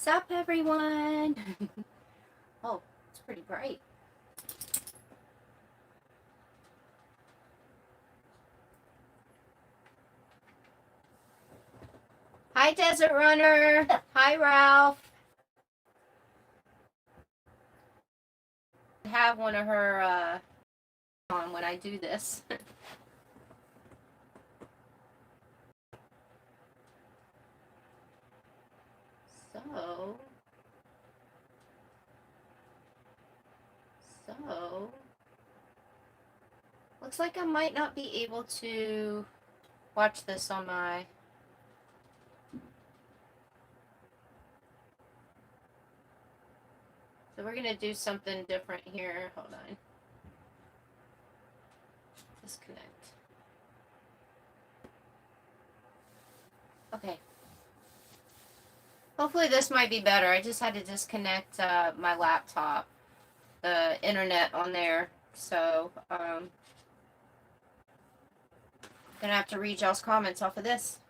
Sup, everyone? Oh, it's pretty bright. Hi, Desert Runner. Hi, Ralph. I have one of her on when I do this. So, looks like I might not be able to watch this on my... So we're going to do something different here. Hold on. Disconnect. Okay. Hopefully this might be better. I just had to disconnect my laptop, the internet on there. So, gonna have to read y'all's comments off of this.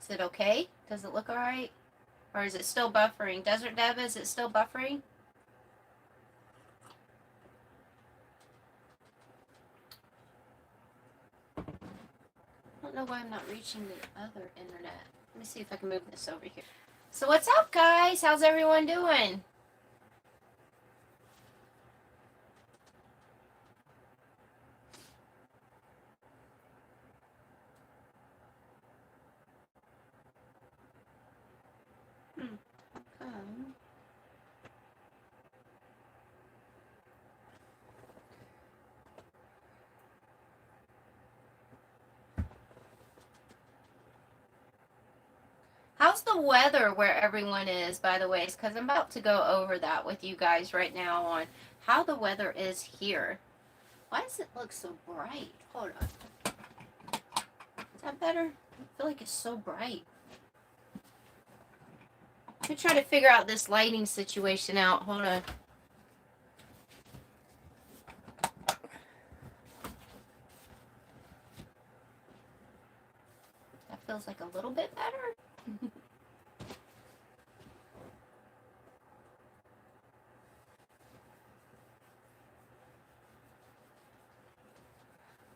Is it okay? Does it look alright? Or is it still buffering? Desert Dev, is it still buffering? I don't know why I'm not reaching the other internet. Let me see if I can move this over here. So what's up, guys? How's everyone doing? How's the weather where everyone is, by the way? Because I'm about to go over that with you guys right now on how the weather is here. Why does it look so bright? Hold on. Is that better? I feel like it's so bright. Let me try to figure out this lighting situation out. Hold on. That feels like a little bit better.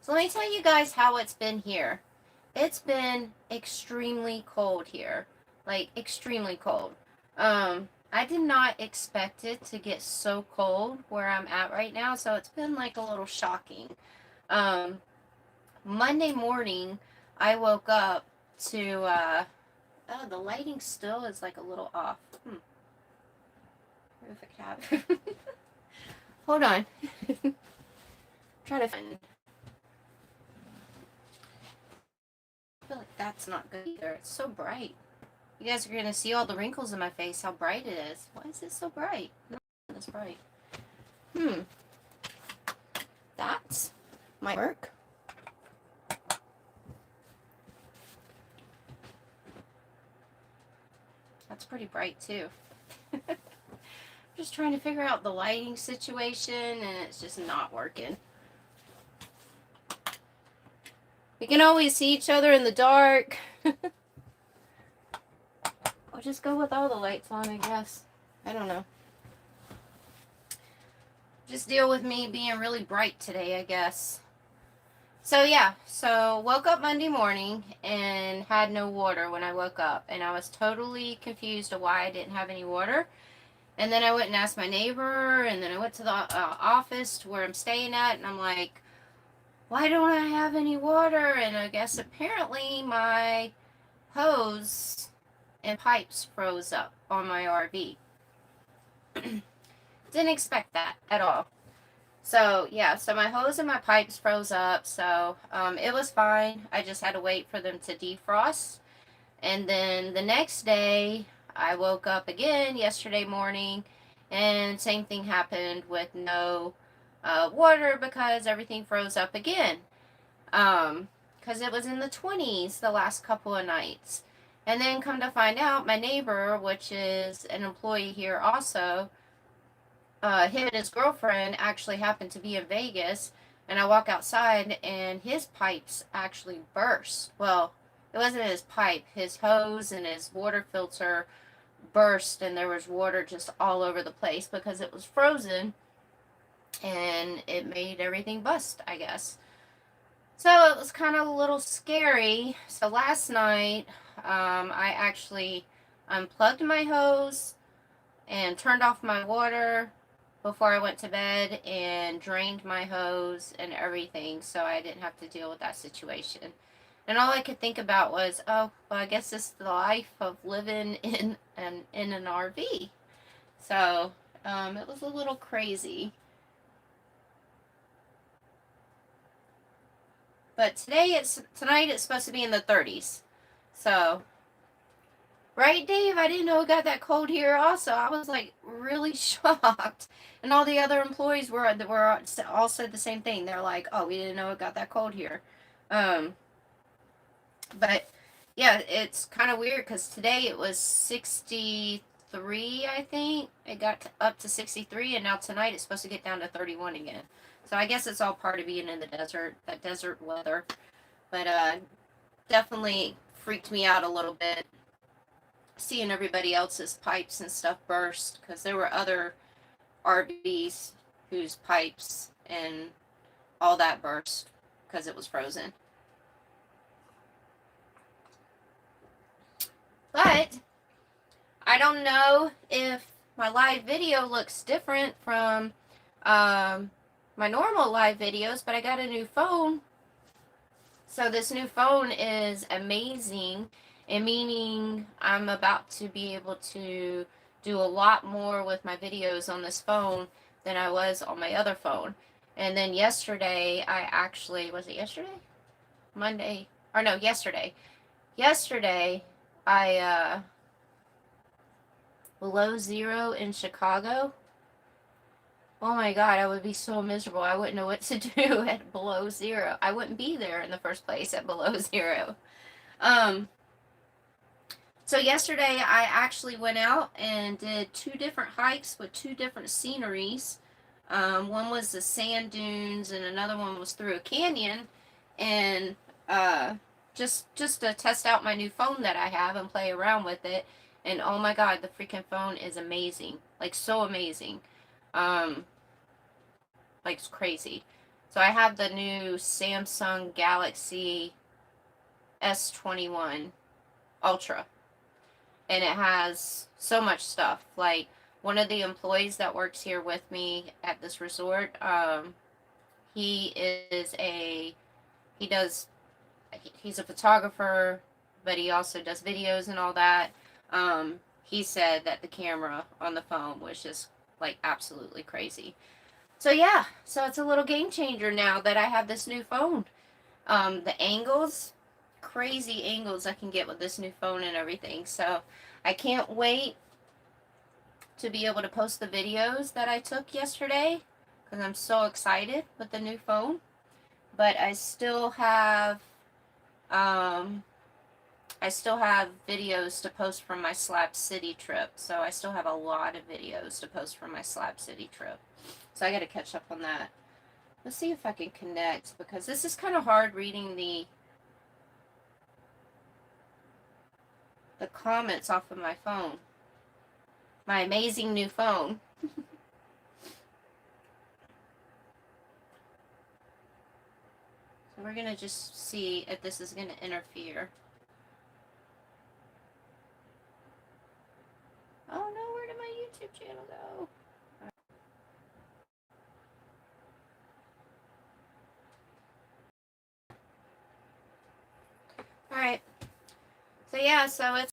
So let me tell you guys how it's been here. It's been extremely cold here. Like, extremely cold. I did not expect it to get so cold where I'm at right now, so it's been like a little shocking. Monday morning, I woke up to, oh, the lighting still is like a little off. If I can have... Hold on. Try to find... I feel like that's not good either. It's so bright. You guys are going to see all the wrinkles in my face, how bright it is. Why is it so bright? Not this bright. That might work. That's pretty bright too. Just trying to figure out the lighting situation and it's just not working. We can always see each other in the dark. I'll just go with all the lights on, I guess. I don't know. Just deal with me being really bright today, I guess. So yeah, so woke up Monday morning and had no water when I woke up. And I was totally confused of why I didn't have any water. And then I went and asked my neighbor, and then I went to the office to where I'm staying at, and I'm like, why don't I have any water? And I guess apparently my hose and pipes froze up on my RV. Didn't expect that at all. So yeah, so my hose and my pipes froze up, so it was fine. I just had to wait for them to defrost. And then the next day, I woke up again yesterday morning, and same thing happened with no water because everything froze up again. Because it was in the 20s the last couple of nights. And then come to find out, my neighbor, which is an employee here also, him and his girlfriend actually happened to be in Vegas, and I walk outside and his pipes actually burst. Well, it wasn't his pipe, his hose and his water filter burst, and there was water just all over the place because it was frozen, and it made everything bust, I guess. So it was kind of a little scary. So last night, I actually unplugged my hose and turned off my water before I went to bed and drained my hose and everything, so I didn't have to deal with that situation. And all I could think about was, oh, well, I guess this is the life of living in an RV. So it was a little crazy. But tonight it's supposed to be in the 30s. So, right, Dave? I didn't know it got that cold here. Also, I was like really shocked, and all the other employees were all said the same thing. They're like, "Oh, we didn't know it got that cold here." Um, but yeah, it's kind of weird because today it was 63. I think it got up to 63, and now tonight it's supposed to get down to 31 again. So I guess it's all part of being in the desert, that desert weather. But definitely freaked me out a little bit seeing everybody else's pipes and stuff burst, because there were other RVs whose pipes and all that burst because it was frozen. But I don't know if my live video looks different from my normal live videos, but I got a new phone. So this new phone is amazing, and meaning I'm about to be able to do a lot more with my videos on this phone than I was on my other phone. And then yesterday, was it yesterday? Monday, or no, yesterday. Yesterday, I, below zero in Chicago. Oh my God, I would be so miserable. I wouldn't know what to do at below zero. I wouldn't be there in the first place at below zero. So yesterday I actually went out and did 2 different hikes with 2 different sceneries. One was the sand dunes, and another one was through a canyon. And just to test out my new phone that I have and play around with it. And oh my God, the freaking phone is amazing, like so amazing, like it's crazy. So I have the new Samsung Galaxy S21 Ultra, and it has so much stuff. Like, one of the employees that works here with me at this resort, he is a he does he's a photographer, but he also does videos and all that. He said that the camera on the phone was just like absolutely crazy. So yeah, so it's a little game changer now that I have this new phone. The angles, crazy angles I can get with this new phone and everything. So I can't wait to be able to post the videos that I took yesterday, because I'm so excited with the new phone. But I still have videos to post from my Slab City trip. So I still have a lot of videos to post from my Slab City trip. So I got to catch up on that. Let's see if I can connect, because this is kind of hard reading the comments off of my phone. My amazing new phone. So we're going to just see if this is going to interfere. Oh no, where did my YouTube channel go? Alright. So yeah, so it's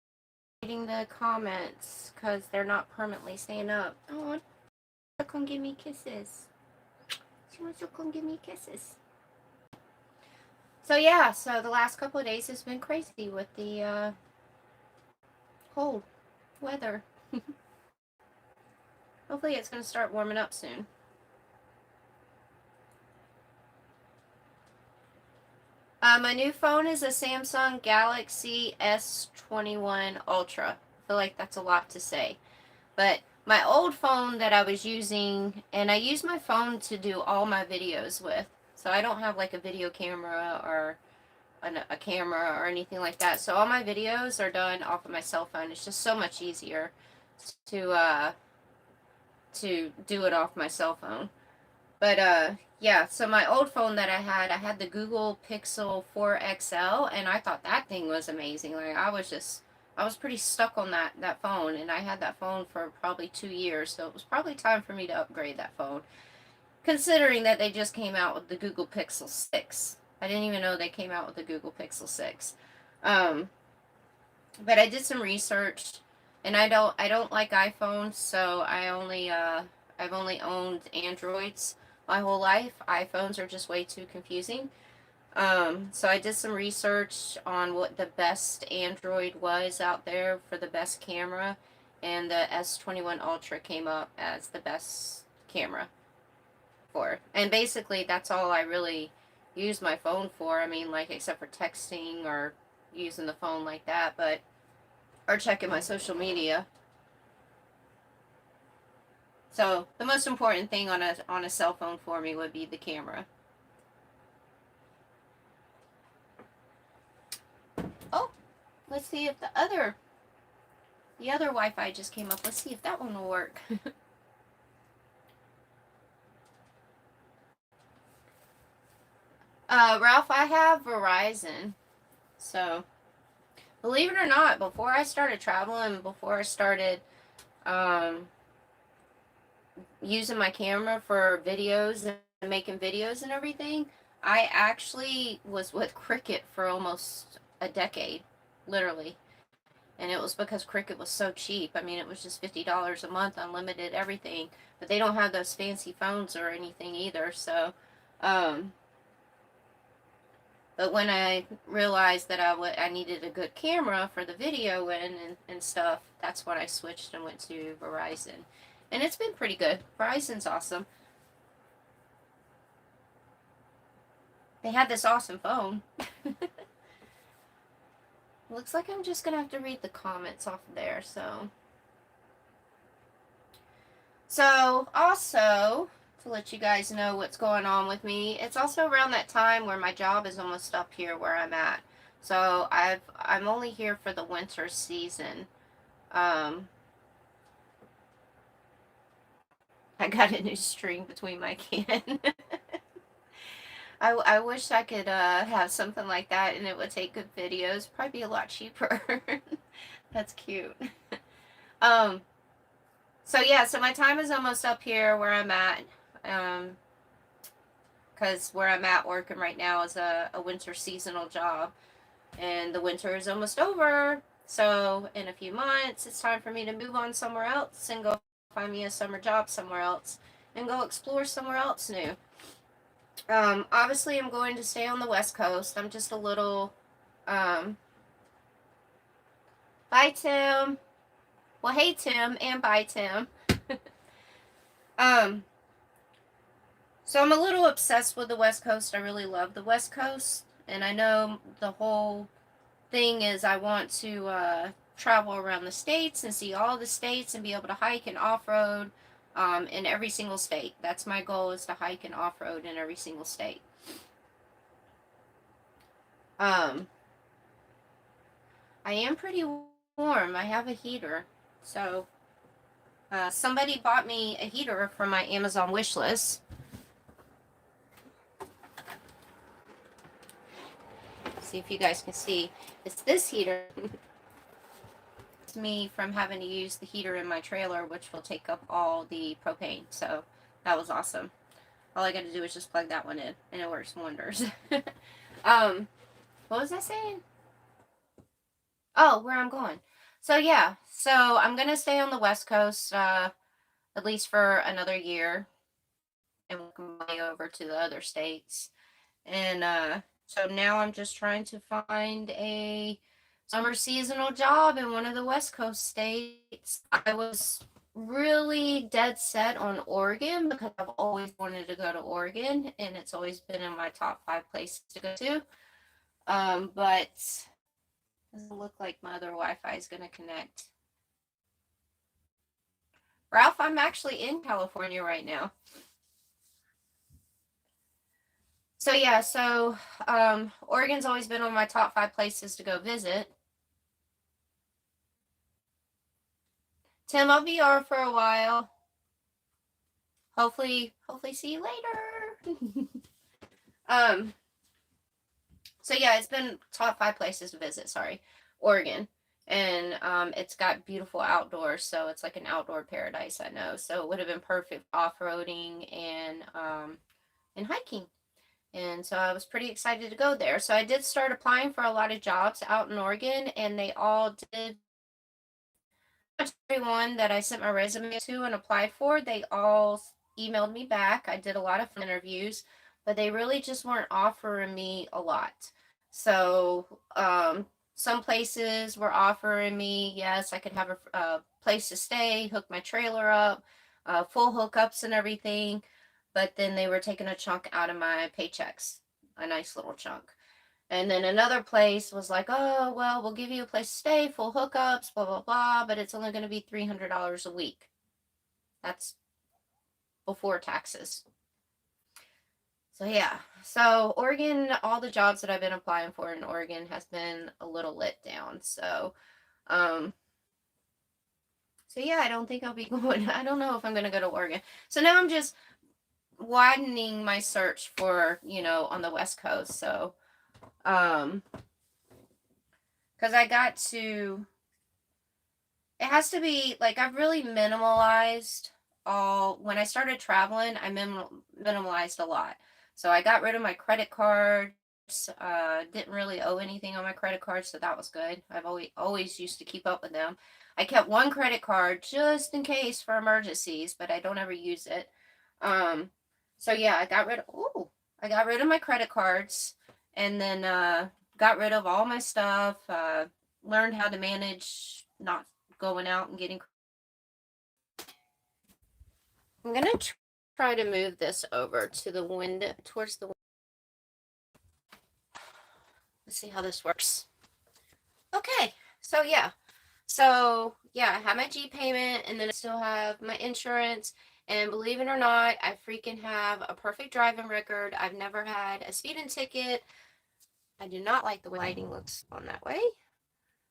reading the comments because they're not permanently staying up. Oh, she come give me kisses. She wants to come give me kisses. So yeah, so the last couple of days has been crazy with the cold weather. Hopefully it's going to start warming up soon. My new phone is a Samsung Galaxy S21 Ultra. I feel like that's a lot to say. But my old phone that I was using, and I use my phone to do all my videos with. So I don't have like a video camera or a camera or anything like that. So all my videos are done off of my cell phone. It's just so much easier to do it off my cell phone. But yeah, so my old phone that I had the Google Pixel 4 XL, and I thought that thing was amazing. Like I was pretty stuck on that phone, and I had that phone for probably 2 years, so it was probably time for me to upgrade that phone. Considering that they just came out with the Google Pixel 6. I didn't even know they came out with the Google Pixel 6. Um, but I did some research, and I don't like iPhones, so I've only owned Androids my whole life. iPhones are just way too confusing. So I did some research on what the best Android was out there for the best camera, and the S21 Ultra came up as the best camera for. And basically, that's all I really use my phone for. I mean, like, except for texting or using the phone like that, but or checking my social media. So the most important thing on a cell phone for me would be the camera. Oh, let's see if the other Wi-Fi just came up. Let's see if that one will work. Ralph, I have Verizon. So believe it or not, before I started traveling, before I started um, using my camera for videos and making videos and everything, I actually was with Cricket for almost a decade, literally. And it was because Cricket was so cheap. I mean, it was just $50 a month, unlimited everything. But they don't have those fancy phones or anything either. So, um, but when I realized that I needed a good camera for the video and stuff, that's when I switched and went to Verizon. And it's been pretty good. Verizon's awesome. They had this awesome phone. Looks like I'm just going to have to read the comments off of there, so. So, also, to let you guys know what's going on with me, it's also around that time where my job is almost up here where I'm at. So, I'm only here for the winter season. I got a new string between my can. I wish I could have something like that and it would take good videos. Probably be a lot cheaper. That's cute. Um, so yeah, so my time is almost up here where I'm at. Because where I'm at working right now is a winter seasonal job. And the winter is almost over. So in a few months, it's time for me to move on somewhere else and go find me a summer job somewhere else and go explore somewhere else new. Obviously, I'm going to stay on the West Coast. I'm just a little. Bye, Tim. Well, hey, Tim, and bye, Tim. um, so I'm a little obsessed with the West Coast. I really love the West Coast, and I know the whole thing is I want to travel around the states and see all the states and be able to hike and off-road in every single state. That's my goal, is to hike and off-road in every single state. I am pretty warm. I have a heater. So somebody bought me a heater from my Amazon wish list. See if you guys can see. It's this heater. It's me from having to use the heater in my trailer, which will take up all the propane. So that was awesome. All I got to do is just plug that one in, and it works wonders. What was I saying? Oh, where I'm going. So yeah, so I'm gonna stay on the West Coast at least for another year, and work my way over to the other states. And so now I'm just trying to find a summer seasonal job in one of the West Coast states. I was really dead set on Oregon because I've always wanted to go to Oregon, and it's always been in my top 5 places to go to. But it doesn't look like my other Wi-Fi is going to connect. Ralph, I'm actually in California right now. So yeah, so Oregon's always been on my top 5 places to go visit. Tim, I'll be on for a while. Hopefully see you later. um, so yeah, it's been top 5 places to visit. Sorry, Oregon, and it's got beautiful outdoors, so it's like an outdoor paradise. I know, so it would have been perfect off roading and hiking. And so I was pretty excited to go there. So I did start applying for a lot of jobs out in Oregon, and they all did. Everyone that I sent my resume to and applied for, they all emailed me back. I did a lot of interviews, but they really just weren't offering me a lot. So some places were offering me, yes, I could have a place to stay, hook my trailer up, full hookups and everything, but then they were taking a chunk out of my paychecks, a nice little chunk. And then another place was like, oh, well, we'll give you a place to stay, full hookups, blah, blah, blah, but it's only going to be $300 a week. That's before taxes. So, yeah. So, Oregon, all the jobs that I've been applying for in Oregon has been a little let down. Um, so yeah, I don't think I'll be going. I don't know if I'm going to go to Oregon. So now I'm just widening my search for, on the West Coast. So, because I got to it has to be like I've really minimalized all when I started traveling. I minimalized a lot. So I got rid of my credit cards. Didn't really owe anything on my credit cards, so that was good. I've always used to keep up with them. I kept one credit card just in case for emergencies, but I don't ever use it. Um, so yeah, I got rid of my credit cards, and then got rid of all my stuff. Learned how to manage not going out and getting. I'm gonna try to move this over to the window towards the. Let's see how this works. Okay, so yeah, I have my G payment, and then I still have my insurance. And believe it or not, I freaking have a perfect driving record. I've never had a speeding ticket. I do not like the way lighting looks on that way.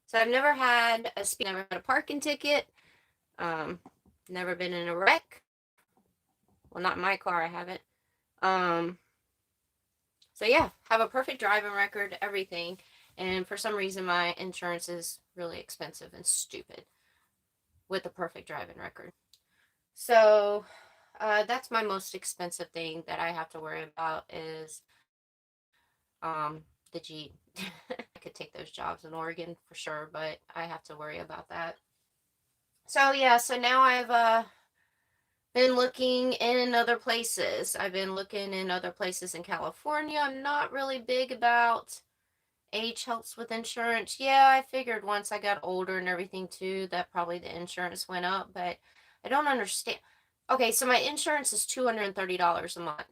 So I've never had never had a parking ticket. Um, never been in a wreck. Well, not in my car, I haven't. Um, so yeah, have a perfect driving record, everything. And for some reason, my insurance is really expensive and stupid with a perfect driving record. So that's my most expensive thing that I have to worry about is the Jeep. I could take those jobs in Oregon for sure, but I have to worry about that. So yeah, so now I've been looking in other places. I've been looking in other places in California. I'm not really big about age helps with insurance. Yeah, I figured once I got older and everything too, that probably the insurance went up, but I don't understand. Okay, so my insurance is $230 a month.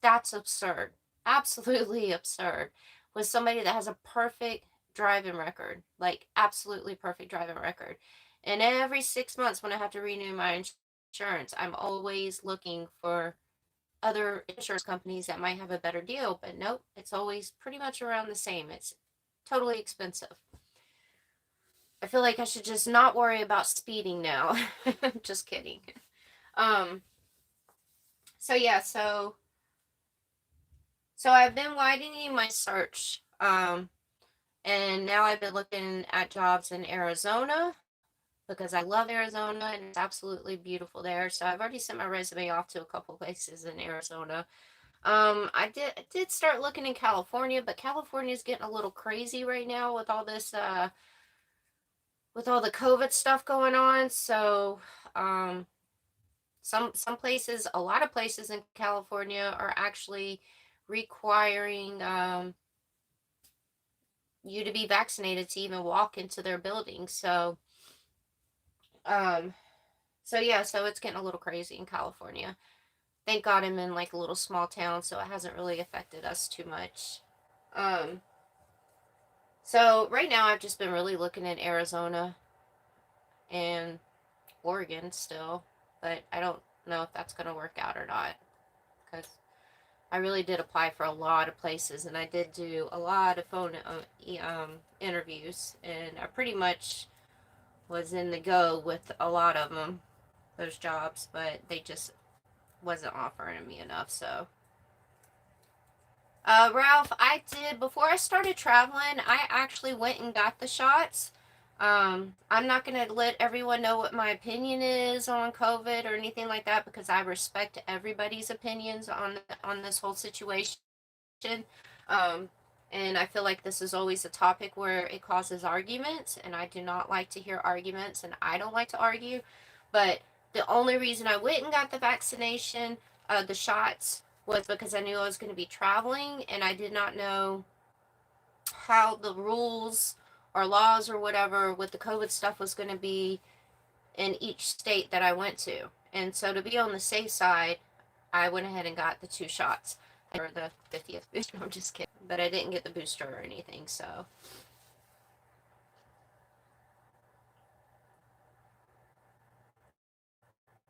That's absurd. Absolutely absurd. With somebody that has a perfect driving record, like absolutely perfect driving record. And every 6 months when I have to renew my insurance, I'm always looking for other insurance companies that might have a better deal, but nope, it's always pretty much around the same. It's totally expensive. I feel like I should just not worry about speeding now. Just kidding. Um so yeah, so I've been widening my search. And now I've been looking at jobs in Arizona because I love Arizona and it's absolutely beautiful there. So I've already sent my resume off to a couple places in Arizona. I did start looking in California, but California's getting a little crazy right now with all this with all the COVID stuff going on. So um some places, a lot of places in California are actually requiring you to be vaccinated to even walk into their buildings. Um so yeah, so it's getting a little crazy in California. Thank God I'm in like a little small town, so it hasn't really affected us too much. Um So right now I've just been really looking at Arizona and Oregon still, but I don't know if that's going to work out or not because I really did apply for a lot of places, and I did do a lot of phone interviews, and I pretty much was in the go with a lot of them, those jobs, but they just wasn't offering me enough. So, Ralph, I did before I started traveling. I actually went and got the shots. I'm not gonna let everyone know what my opinion is on COVID or anything like that because I respect everybody's opinions on this whole situation. Um, and I feel like this is always a topic where it causes arguments, and I do not like to hear arguments, and I don't like to argue. But the only reason I went and got the vaccination, the shots, was because I knew I was going to be traveling, and I did not know how the rules or laws or whatever with the COVID stuff was going to be in each state that I went to. And so to be on the safe side, I went ahead and got the 2 shots. Or the 50th booster. I'm just kidding. But I didn't get the booster or anything, so.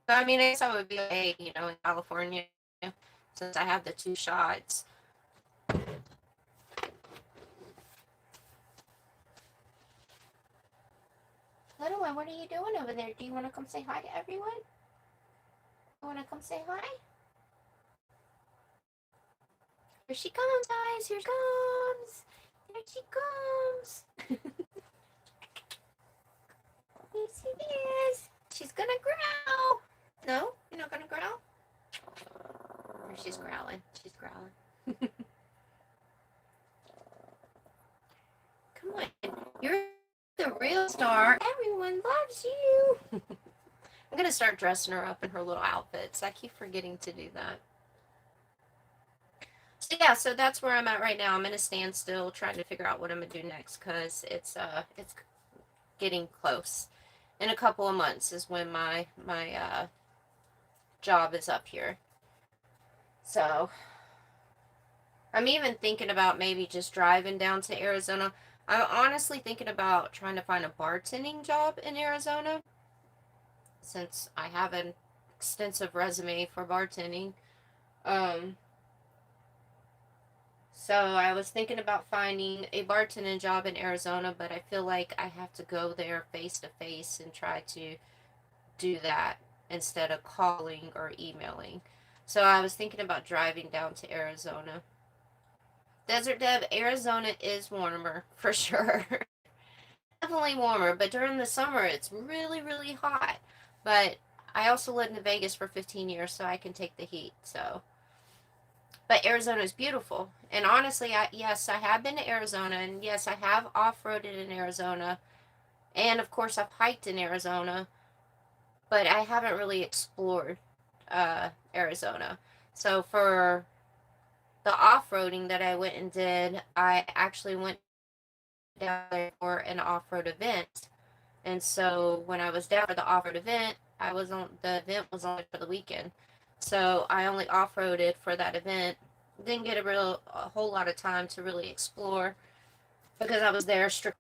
I mean, I guess I would be okay, in California, since I have the 2 shots. Little one, what are you doing over there? Do you want to come say hi to everyone? You want to come say hi? Here she comes, guys. Here she comes. Here she comes. Yes, she is. She's gonna growl. No, you're not gonna growl. Or she's growling. She's growling. Come on, you're the real star. Everyone loves you. I'm gonna start dressing her up in her little outfits. I keep forgetting to do that. So yeah, so that's where I'm at right now. I'm in a standstill, trying to figure out what I'm gonna do next, cause it's getting close. In a couple of months is when my job is up here. So I'm even thinking about maybe just driving down to Arizona. I'm honestly thinking about trying to find a bartending job in Arizona since I have an extensive resume for bartending. Um, so I was thinking about finding a bartending job in Arizona, but I feel like I have to go there face to face and try to do that instead of calling or emailing. So I was thinking about driving down to Arizona. Desert Deb, Arizona is warmer for sure. Definitely warmer, but during the summer it's really, really hot. But I also lived in Vegas for 15 years, so I can take the heat. So, but Arizona is beautiful, and honestly, yes, I have been to Arizona, and yes, I have off-roaded in Arizona, and of course, I've hiked in Arizona, but I haven't really explored Arizona. So for the off-roading that I went and did, I actually went down there for an off-road event. And so when I was down for the off-road event, the event was only for the weekend. So I only off-roaded for that event. Didn't get a whole lot of time to really explore because I was there strict.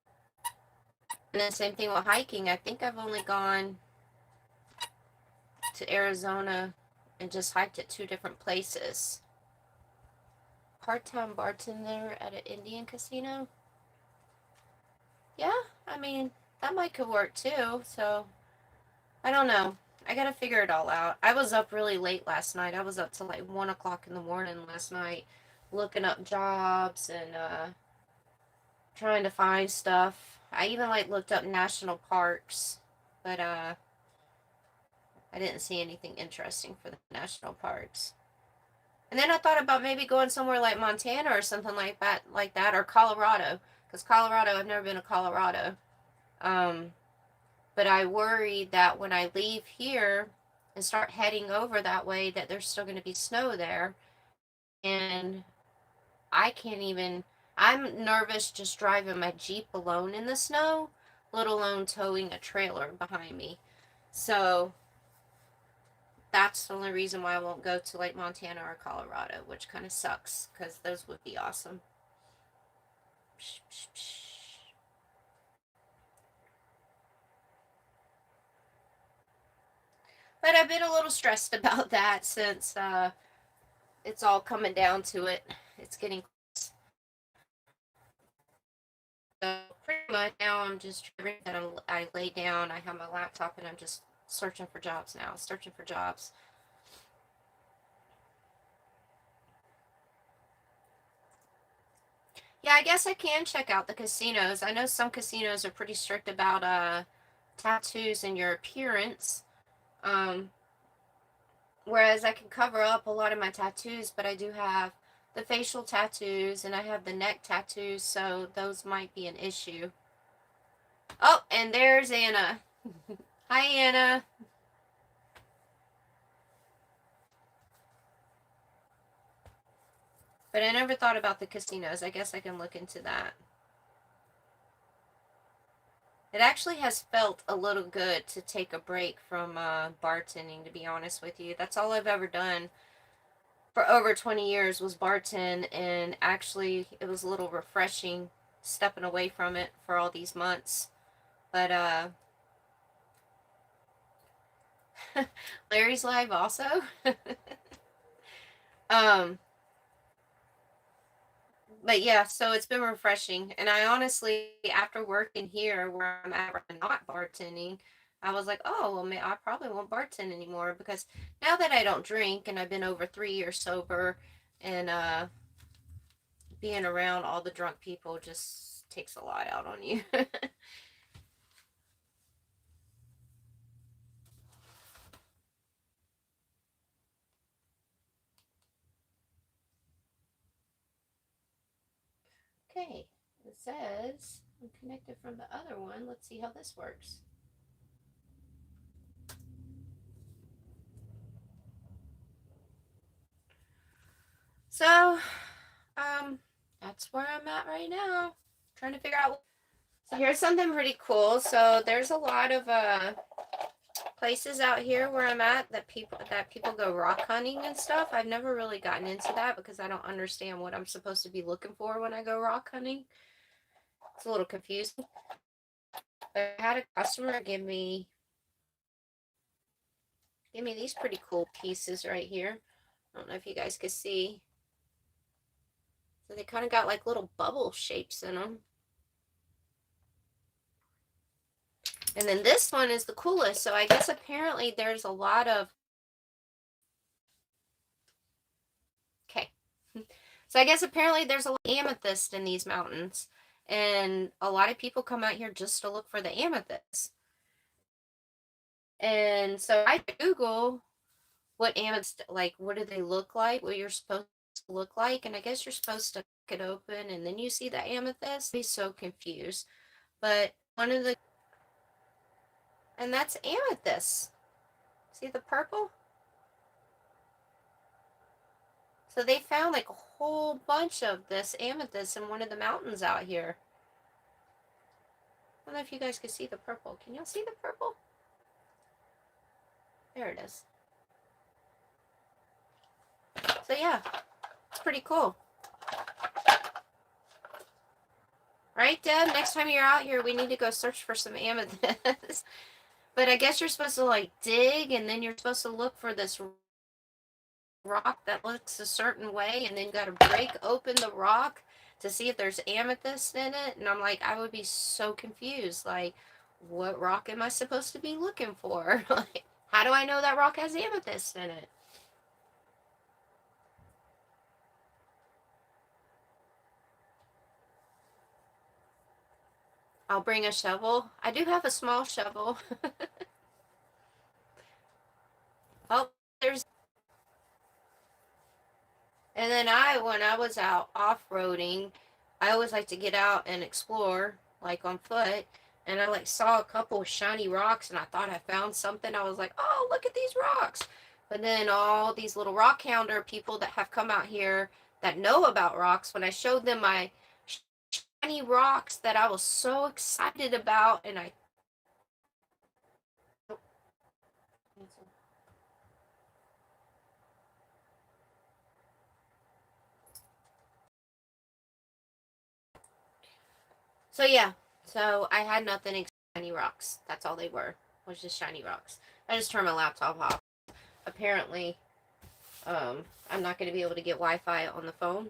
And then same thing with hiking. I think I've only gone to Arizona and just hiked at 2 different places. Part-time bartender at an Indian casino. Yeah, I mean, that might could work too. So I don't know. I gotta figure it all out. I was up really late last night. I was up till like 1 o'clock in the morning last night, looking up jobs and trying to find stuff. I even like looked up national parks, but I didn't see anything interesting for the national parks. And then I thought about maybe going somewhere like Montana or something like that, or Colorado, because Colorado, I've never been to Colorado. Um, But I worry that when I leave here and start heading over that way, that there's still going to be snow there. And I can't even, I'm nervous just driving my Jeep alone in the snow, let alone towing a trailer behind me. So that's the only reason why I won't go to like Montana or Colorado, which kind of sucks because those would be awesome. But I've been a little stressed about that since it's all coming down to it. It's getting so pretty much now I'm just that I lay down, I have my laptop, and I'm just searching for jobs now, searching for jobs. Yeah, I guess I can check out the casinos. I know some casinos are pretty strict about tattoos and your appearance. Um, Whereas I can cover up a lot of my tattoos, but I do have the facial tattoos and I have the neck tattoos, so those might be an issue. Oh, and there's Anna. Hi, Anna. But I never thought about the casinos. I guess I can look into that. It actually has felt a little good to take a break from bartending, to be honest with you. That's all I've ever done for over 20 years was bartend, and actually it was a little refreshing stepping away from it for all these months. But Larry's live also. um but yeah, so it's been refreshing, and I honestly, after working here where I'm at, not bartending, I was like, oh well, I probably won't bartend anymore, because now that I don't drink and I've been over 3 years sober, and being around all the drunk people just takes a lot out on you. Okay, it says I'm connected from the other one. Let's see how this works. So, that's where I'm at right now. Trying to figure out. So here's something pretty cool. So there's a lot of places out here where I'm at that people go rock hunting and stuff. I've never really gotten into that because I don't understand what I'm supposed to be looking for when I go rock hunting. It's a little confusing. But I had a customer give me these pretty cool pieces right here. I don't know if you guys could see. So they kind of got like little bubble shapes in them. And then this one is the coolest. So I guess apparently there's a lot of, okay. So I guess apparently there's a lot of amethyst in these mountains. And a lot of people come out here just to look for the amethyst. And so I Google what amethyst, like, what do they look like? What you're supposed to look like. And I guess you're supposed to cut it open and then you see the amethyst. I'd be so confused. But one of the, and that's amethyst. See the purple? So they found like a whole bunch of this amethyst in one of the mountains out here. I don't know if you guys can see the purple. Can y'all see the purple? There it is. So yeah, it's pretty cool. Right, Deb? Next time you're out here, we need to go search for some amethyst. But I guess you're supposed to like dig, and then you're supposed to look for this rock that looks a certain way, and then you got to break open the rock to see if there's amethyst in it. And I'm like, I would be so confused. Like, what rock am I supposed to be looking for? Like, how do I know that rock has amethyst in it? I'll bring a shovel. I do have a small shovel. Oh, there's. And then when I was out off-roading, I always like to get out and explore, like on foot. And I like saw a couple of shiny rocks, and I thought I found something. I was like, oh, look at these rocks. But then all these little rock hound people that have come out here that know about rocks, when I showed them my shiny rocks that I was so excited about, and I. So yeah, so I had nothing except shiny rocks. That's all they were, was just shiny rocks. I just turned my laptop off. Apparently, I'm not going to be able to get Wi-Fi on the phone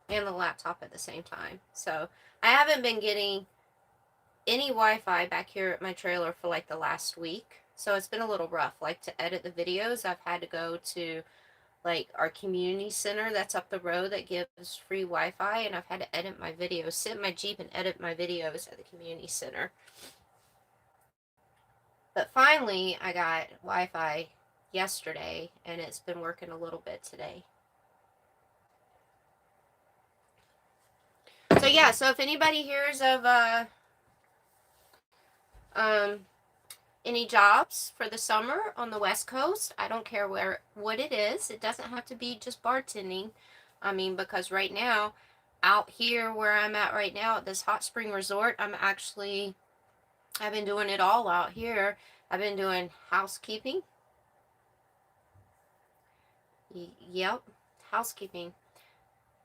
and the laptop at the same time. So I haven't been getting any Wi-Fi back here at my trailer for like the last week. So it's been a little rough. Like to edit the videos, I've had to go to like our community center that's up the road that gives free Wi-Fi, and I've had to edit my videos, sit in my Jeep and edit my videos at the community center. But finally, I got Wi-Fi yesterday, and it's been working a little bit today. So yeah, so if anybody hears of um any jobs for the summer on the West Coast, I don't care what it is. It doesn't have to be just bartending. I mean, because right now, out here where I'm at right now at this hot spring resort, I've been doing it all out here. I've been doing housekeeping. Yep, housekeeping.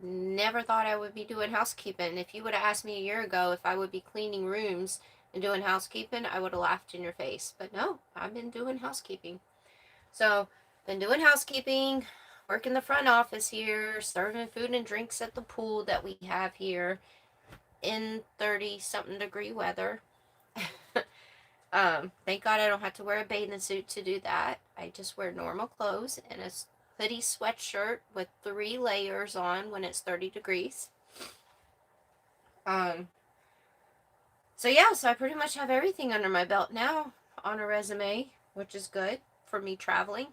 Never thought I would be doing housekeeping. If you would have asked me a year ago if I would be cleaning rooms and doing housekeeping, I would have laughed in your face. But no, I've been doing housekeeping. So, been doing housekeeping, working the front office here, serving food and drinks at the pool that we have here in 30 something degree weather. Thank God I don't have to wear a bathing suit to do that. I just wear normal clothes and a hoodie sweatshirt with 3 layers on when it's 30 degrees. Um, so yeah, so I pretty much have everything under my belt now on a resume, which is good for me traveling.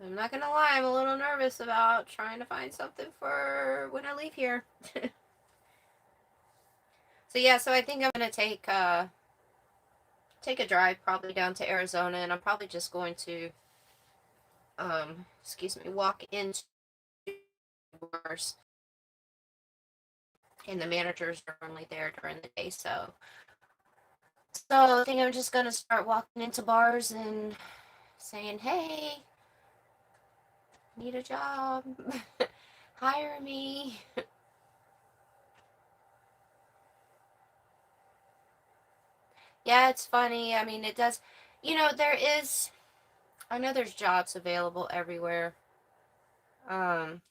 I'm not gonna lie, I'm a little nervous about trying to find something for when I leave here. So yeah, so I think I'm gonna take a drive probably down to Arizona, and I'm probably just going to walk into bars, and the managers are only there during the day, so I think I'm just gonna start walking into bars and saying, "Hey, need a job, hire me." Yeah, it's funny. I mean, it does. There is. I know there's jobs available everywhere. Um,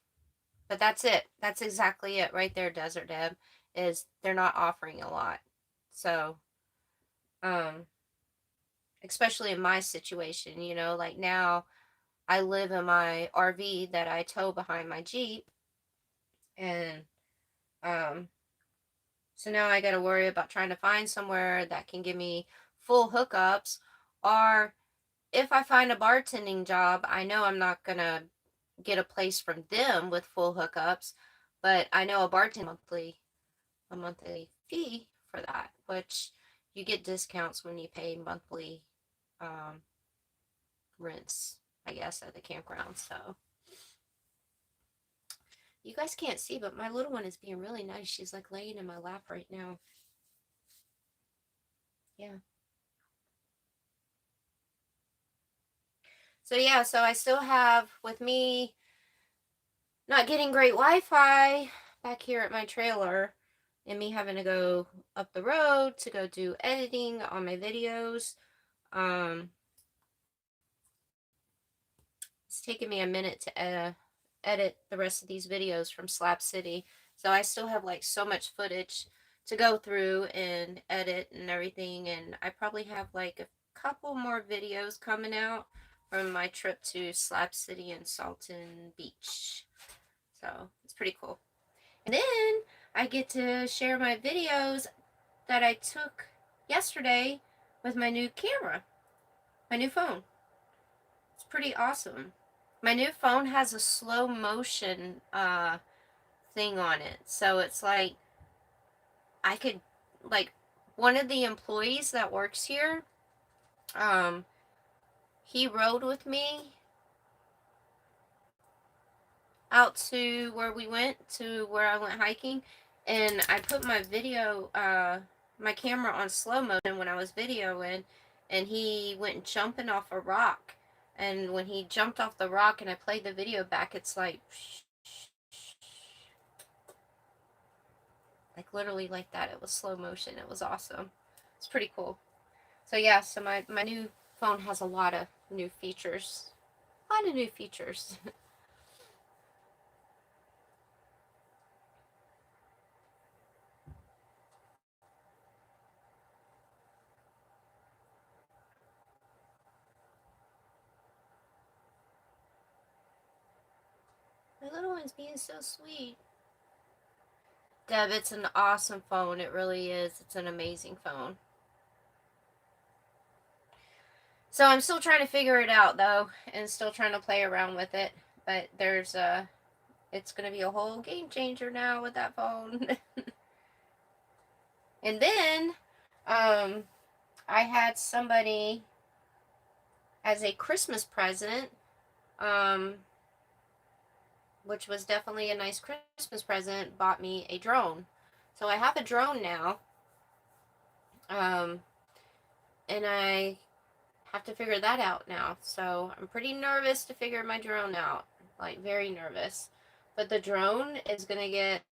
but that's it. That's exactly it right there, Desert Deb, is they're not offering a lot. So, um, especially in my situation, like now I live in my RV that I tow behind my Jeep, and um, so now I got to worry about trying to find somewhere that can give me full hookups, or if I find a bartending job, I know I'm not gonna get a place from them with full hookups, but I know a monthly fee for that, which you get discounts when you pay monthly um, rents, I guess, at the campground. So you guys can't see, but my little one is being really nice. She's like laying in my lap right now. Yeah. So yeah, so I still have with me not getting great Wi-Fi back here at my trailer, and me having to go up the road to go do editing on my videos. Um, it's taken me a minute to edit the rest of these videos from Slab City, so I still have like so much footage to go through and edit and everything, and I probably have like a couple more videos coming out from my trip to Slab City and Salton Beach. So it's pretty cool. And then I get to share my videos that I took yesterday with my new camera, my new phone. It's pretty awesome. My new phone has a slow motion thing on it. So it's like I could like one of the employees that works here, um, he rode with me out to where we went to where I went hiking, and I put my camera on slow motion when I was videoing, and he went jumping off a rock, and when he jumped off the rock and I played the video back, it's like literally like that. It was slow motion. It was awesome. It's pretty cool. So yeah, so my new phone has a lot of new features. A lot of new features. My little one's being so sweet. Deb, it's an awesome phone. It really is. It's an amazing phone. So I'm still trying to figure it out though, and still trying to play around with it. But it's gonna be a whole game changer now with that phone. And then, I had somebody as a Christmas present, um, which was definitely a nice Christmas present, bought me a drone. So I have a drone now, um, and I have to figure that out now. So I'm pretty nervous to figure my drone out, like very nervous. But the drone is gonna get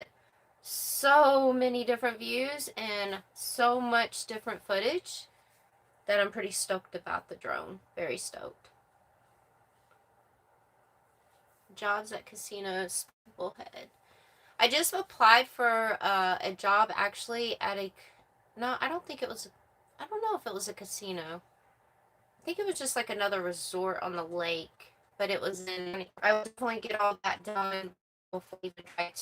so many different views and so much different footage that I'm pretty stoked about the drone. Very stoked. Jobs at casinos, Bullhead. I just applied for a job actually at a. No, I don't think it was. I don't know if it was a casino. I think it was just like another resort on the lake, but it was in. I would definitely get all that done before I even try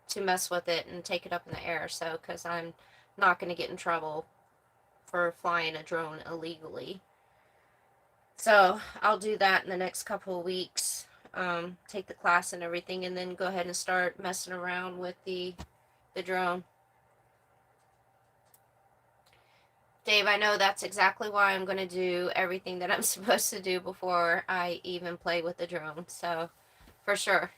to mess with it and take it up in the air. So, because I'm not going to get in trouble for flying a drone illegally. So I'll do that in the next couple of weeks. Take the class and everything, and then go ahead and start messing around with the drone. Dave, I know that's exactly why I'm going to do everything that I'm supposed to do before I even play with the drone. So, for sure.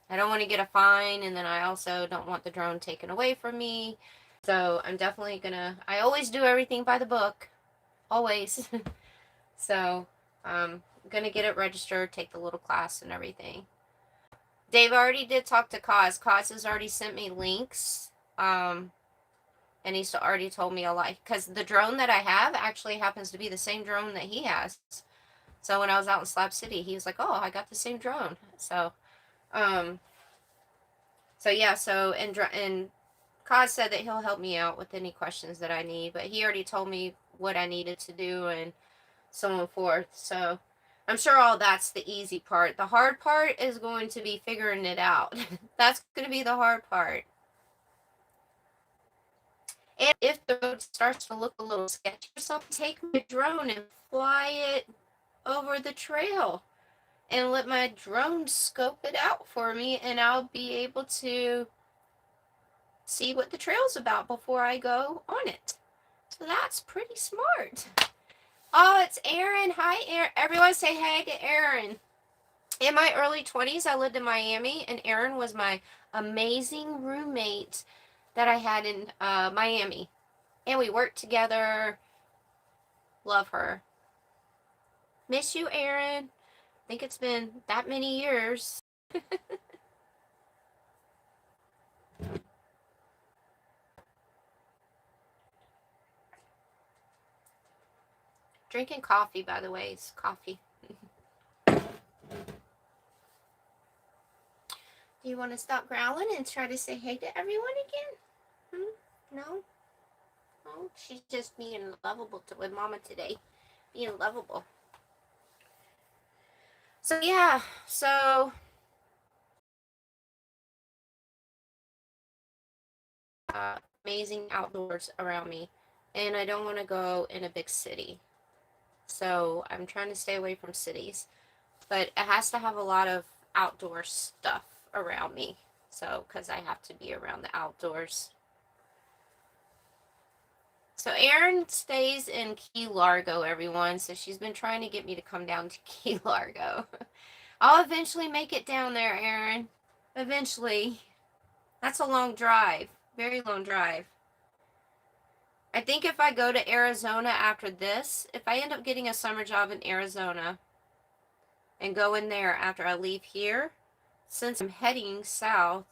I don't want to get a fine, and then I also don't want the drone taken away from me. So, I'm definitely going to, I always do everything by the book. Always. So, I'm going to get it registered, take the little class and everything. Dave already did talk to Kaz. Kaz has already sent me links. And he's already told me a lot. Because the drone that I have actually happens to be the same drone that he has. So when I was out in Slab City, he was like, "Oh, I got the same drone." Um, so yeah. And Kaz said that he'll help me out with any questions that I need. But he already told me what I needed to do and so on forth. So I'm sure all that's the easy part. The hard part is going to be figuring it out. That's going to be the hard part. And if the road starts to look a little sketchy or something, take my drone and fly it over the trail and let my drone scope it out for me, and I'll be able to see what the trail's about before I go on it. So that's pretty smart. Oh, it's Erin. Hi, Erin. Everyone say hey to Erin. In my early 20s, I lived in Miami, and Erin was my amazing roommate that I had in Miami. And we worked together. Love her. Miss you, Erin. I think it's been that many years. Drinking coffee, by the way. It's coffee. Do you want to stop growling and try to say hey to everyone again? No? Oh, she's just being lovable with Mama today. Being lovable. So, yeah. So, amazing outdoors around me. And I don't want to go in a big city. So, I'm trying to stay away from cities. But it has to have a lot of outdoor stuff around me. So, because I have to be around the outdoors. So Erin stays in Key Largo, everyone. So she's been trying to get me to come down to Key Largo. I'll eventually make it down there, Erin. Eventually. That's a long drive. Very long drive. I think if I go to Arizona after this, if I end up getting a summer job in Arizona and go in there after I leave here, since I'm heading south,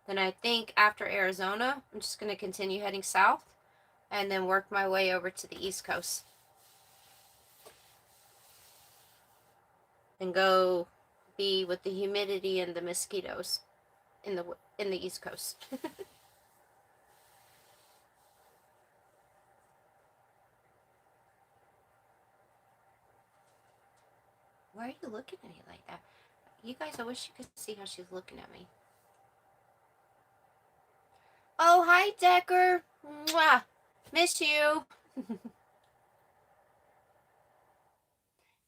then I think after Arizona, I'm just going to continue heading south. and then work my way over to the East Coast and go be with the humidity and the mosquitoes in the East Coast. Why are you looking at me like that? You guys, I wish you could see how she's looking at me. Oh, hi, Decker. Mwah. Miss you.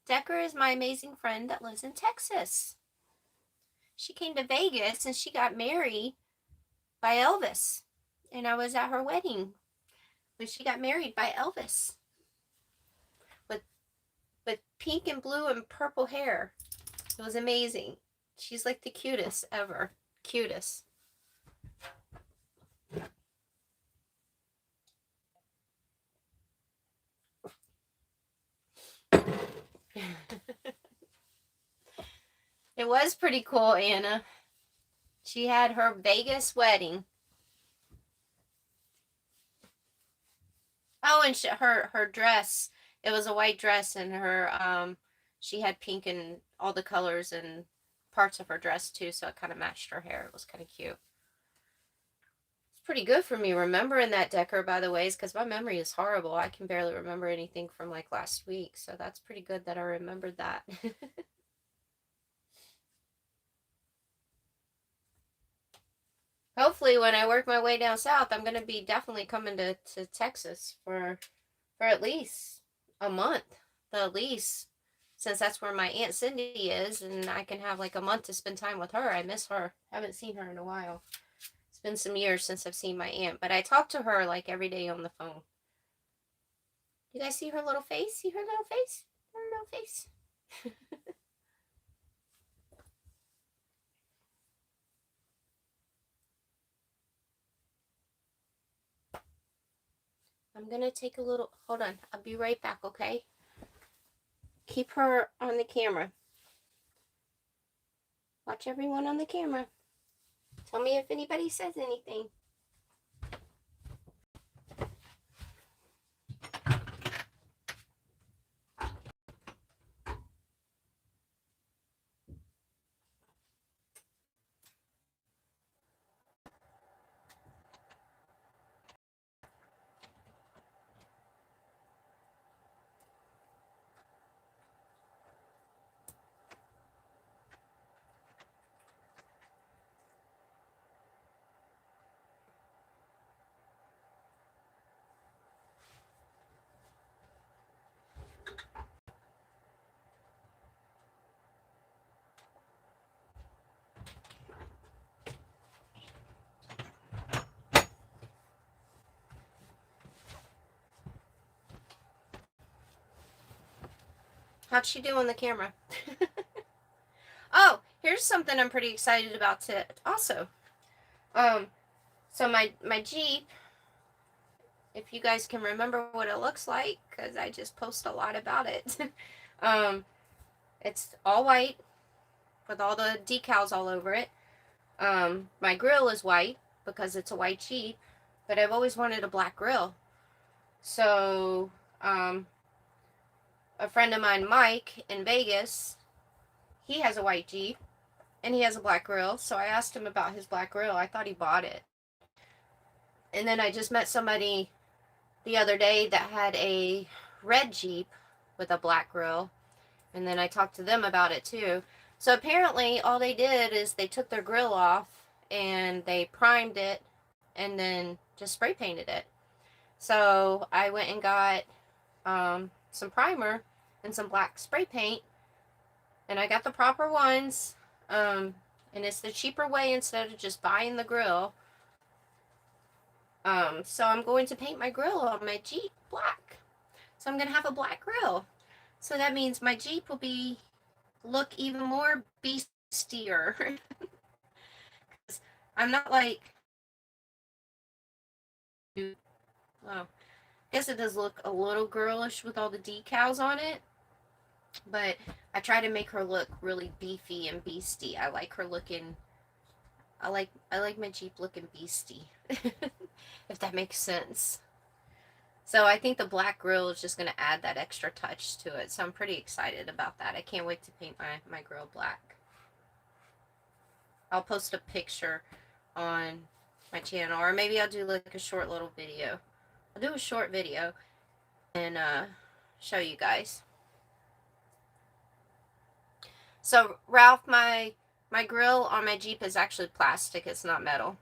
Decker is my amazing friend that lives in Texas. She came to Vegas and she got married by Elvis. And I was at her wedding when she got married by Elvis with with pink and blue and purple hair. It was amazing. She's like the cutest ever. Cutest. It was pretty cool, Anna. She had her Vegas wedding. Oh, and her dress. It was a white dress, and her she had pink and all the colors and parts of her dress too, so it kind of matched her hair. It was kind of cute. It's pretty good for me remembering that, Decker, by the ways, because my memory is horrible. I can barely remember anything from like last week, so that's pretty good that I remembered that. Hopefully, when I work my way down south, I'm gonna be definitely coming to Texas for at least a month, the least, since that's where my Aunt Cindy is, and I can have like a month to spend time with her. I miss her. Haven't seen her in a while. It's been some years since I've seen my aunt, but I talk to her like every day on the phone. You guys see her little face? See her little face? Her little face. I'm gonna take a little, hold on, I'll be right back, okay? Keep her on the camera. Watch everyone on the camera. Tell me if anybody says anything. How'd she do on the camera? Oh, here's something I'm pretty excited about to also. Um, so my Jeep, if you guys can remember what it looks like, because I just post a lot about it. um, it's all white with all the decals all over it. My grill is white because it's a white Jeep, but I've always wanted a black grill. So, a friend of mine, Mike, in Vegas, he has a white Jeep and he has a black grill. So I asked him about his black grill. I thought he bought it. And then I just met somebody the other day that had a red Jeep with a black grill. And then I talked to them about it too. So apparently all they did is they took their grill off and they primed it and then just spray painted it. So I went and got some primer and some black spray paint, and I got the proper ones. And it's the cheaper way instead of just buying the grill. So I'm going to paint my grill on my Jeep black. So I'm gonna have a black grill. So that means my Jeep will look even more beastier. I'm not like, well, I guess it does look a little girlish with all the decals on it, but I try to make her look really beefy and beastie. I like her looking, I like my Jeep looking beastie, if that makes sense. So I think the black grill is just going to add that extra touch to it. So I'm pretty excited about that. I can't wait to paint my grill black. I'll post a picture on my channel, or maybe I'll do like a short little video. I'll do a short video and show you guys. So Ralph, my grill on my Jeep is actually plastic. It's not metal.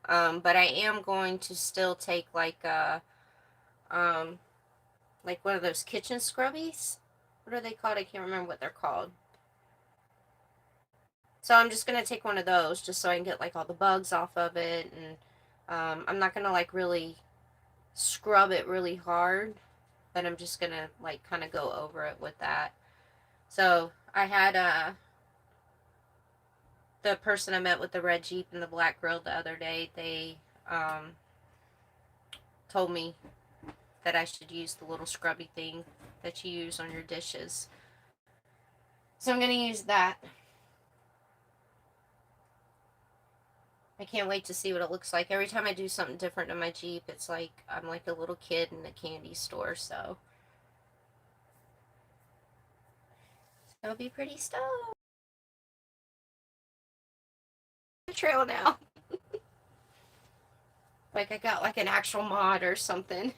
But I am going to still take like one of those kitchen scrubbies. What are they called? I can't remember what they're called. So I'm just going to take one of those just so I can get like all the bugs off of it. And I'm not going to like really scrub it really hard, but I'm just going to like kind of go over it with that. So I had the person I met with the red Jeep and the black grill the other day, they told me that I should use the little scrubby thing that you use on your dishes. So I'm going to use that. I can't wait to see what it looks like. Every time I do something different to my Jeep, it's like I'm like a little kid in a candy store, so it'll be pretty stoked. Trail now. Like I got like an actual mod or something.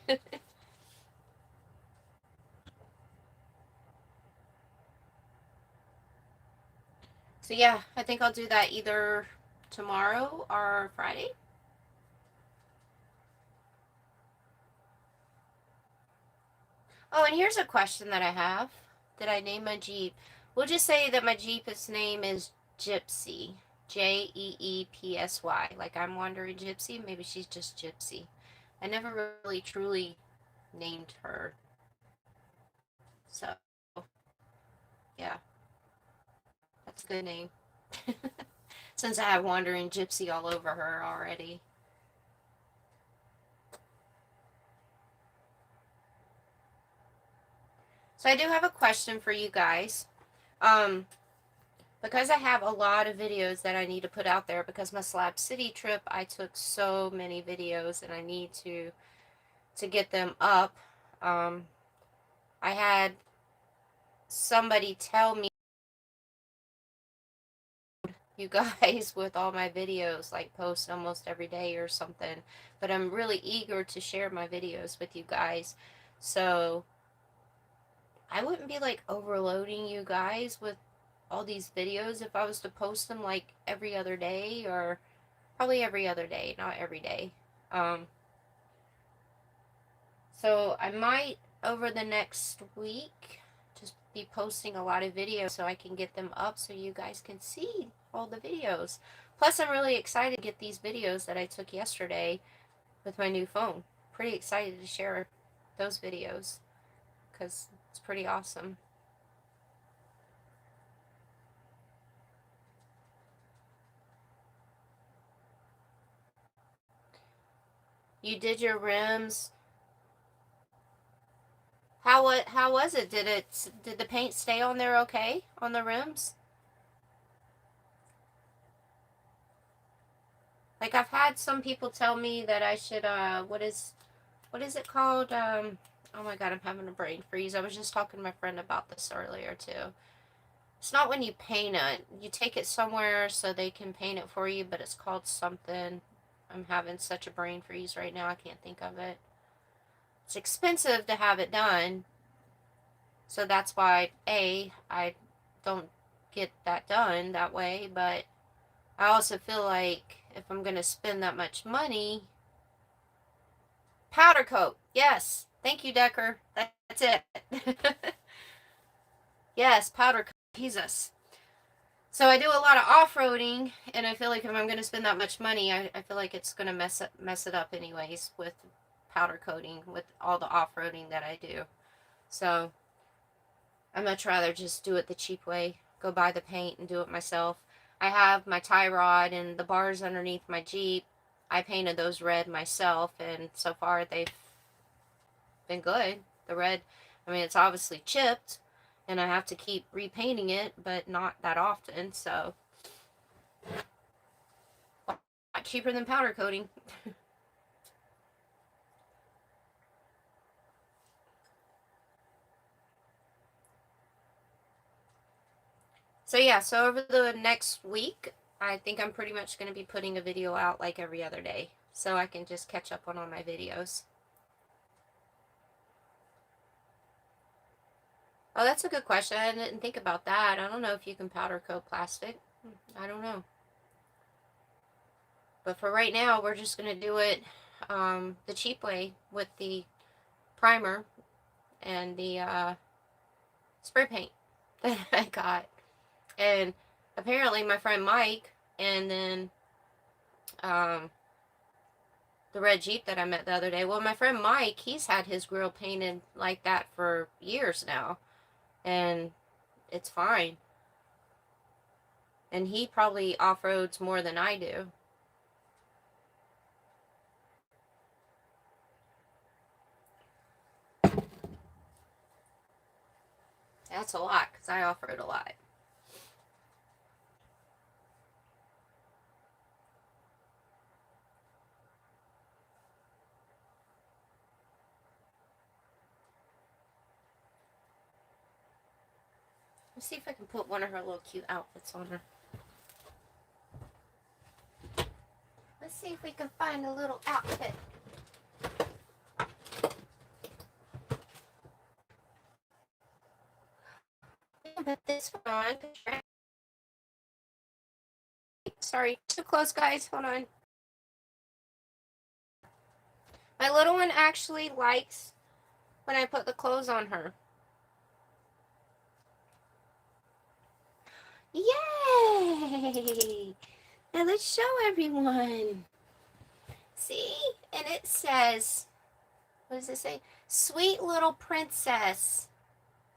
So yeah, I think I'll do that either tomorrow or Friday. Oh, and here's a question that I have. Did I name my Jeep? We'll just say that my Jeep's name is Gypsy. Jeepsy. Like I'm wandering gypsy. Maybe she's just Gypsy. I never really truly named her. So, yeah, that's a good name. Since I have wandering gypsy all over her already. So I do have a question for you guys. Um, because I have a lot of videos that I need to put out there because my Slab City trip, I took so many videos and I need to get them up. I had somebody tell me, you guys, with all my videos, like post almost every day or something, but I'm really eager to share my videos with you guys. So I wouldn't be like overloading you guys with all these videos if I was to post them like every other day, or probably every other day, not every day. So I might over the next week just be posting a lot of videos so I can get them up so you guys can see all the videos. Plus I'm really excited to get these videos that I took yesterday with my new phone. Pretty excited to share those videos because it's pretty awesome. You did your rims. How was it? Did the paint stay on there okay on the rims? Like I've had some people tell me that I should what is it called? Oh my god, I'm having a brain freeze. I was just talking to my friend about this earlier too. It's not when you paint it. You take it somewhere so they can paint it for you, but it's called something. I'm having such a brain freeze right now. I can't think of it. It's expensive to have it done. So that's why I don't get that done that way, but I also feel like if I'm going to spend that much money, powder coat. Yes. Thank you, Decker. That's it. Yes, powder coat. Jesus. So I do a lot of off-roading, and I feel like if I'm going to spend that much money, I feel like it's going to mess it up anyways with powder coating, with all the off-roading that I do. So I'd much rather just do it the cheap way. Go buy the paint and do it myself. I have my tie rod and the bars underneath my Jeep. I painted those red myself, and so far they've been good. The red, I mean, it's obviously chipped, and I have to keep repainting it, but not that often, so a lot cheaper than powder coating. So yeah, so over the next week, I think I'm pretty much going to be putting a video out like every other day, so I can just catch up on all my videos. Oh, that's a good question. I didn't think about that. I don't know if you can powder coat plastic. I don't know. But for right now, we're just going to do it the cheap way with the primer and the spray paint that I got. And apparently my friend Mike and then the red Jeep that I met the other day, well, my friend Mike, he's had his grill painted like that for years now. And it's fine. And he probably off-roads more than I do. That's a lot, because I off-road a lot. Let's see if I can put one of her little cute outfits on her. Let's see if we can find a little outfit. Put this one on. Sorry, too close, guys. Hold on. My little one actually likes when I put the clothes on her. Yay! Now let's show everyone. See? And it says, what does it say? Sweet little princess.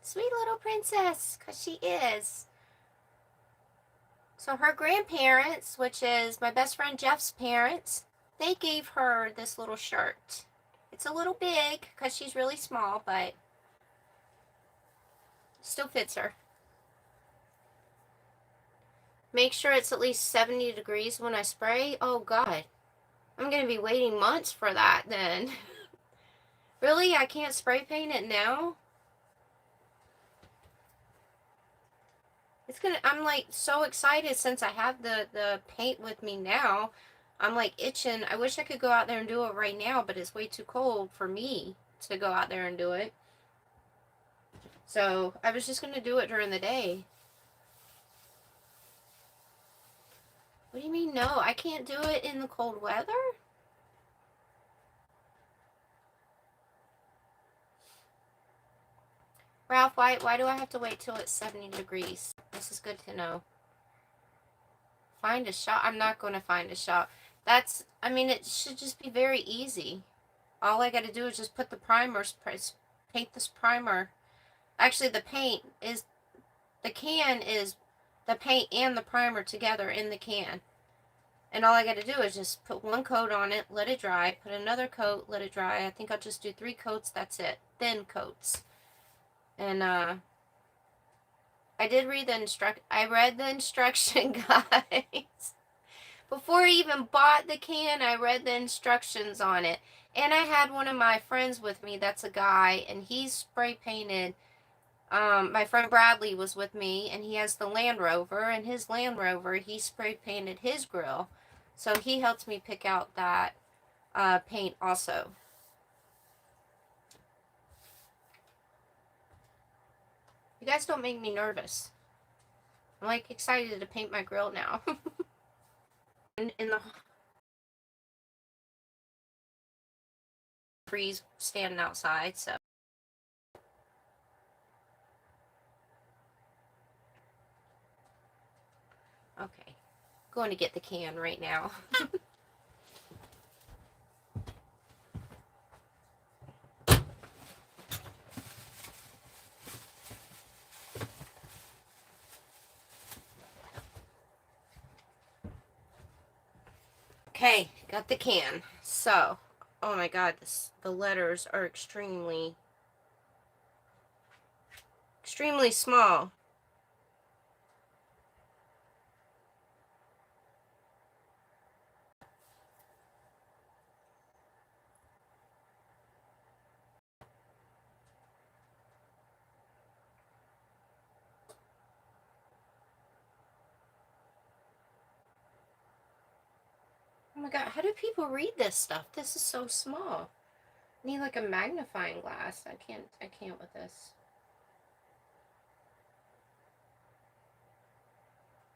Sweet little princess, because she is. So her grandparents, which is my best friend Jeff's parents, they gave her this little shirt. It's a little big because she's really small, but still fits her. Make sure it's at least 70 degrees when I spray. Oh God, I'm going to be waiting months for that then. Really? I can't spray paint it now? I'm like so excited since I have the paint with me now. I'm like itching. I wish I could go out there and do it right now, but it's way too cold for me to go out there and do it. So I was just going to do it during the day. What do you mean no? I can't do it in the cold weather? Ralph, why do I have to wait till it's 70 degrees? This is good to know. Find a shop. I'm not going to find a shop. I mean, it should just be very easy. All I got to do is just put the primers, paint this primer. Actually, the can is the paint and the primer together in the can. And all I got to do is just put one coat on it, let it dry, put another coat, let it dry. I think I'll just do 3 coats, that's it. Thin coats. And, I read the instruction, guys. Before I even bought the can, I read the instructions on it. And I had one of my friends with me that's a guy, and he's spray painted. My friend Bradley was with me, and he has the Land Rover, and his Land Rover, he spray painted his grill. So he helped me pick out that paint also. You guys don't make me nervous. I'm like excited to paint my grill now. in the freeze standing outside, so. Okay. Going to get the can right now. Okay, got the can. So, oh my God, the letters are extremely small. my god, how do people read this stuff? This is so small. I need like a magnifying glass. I can't with this.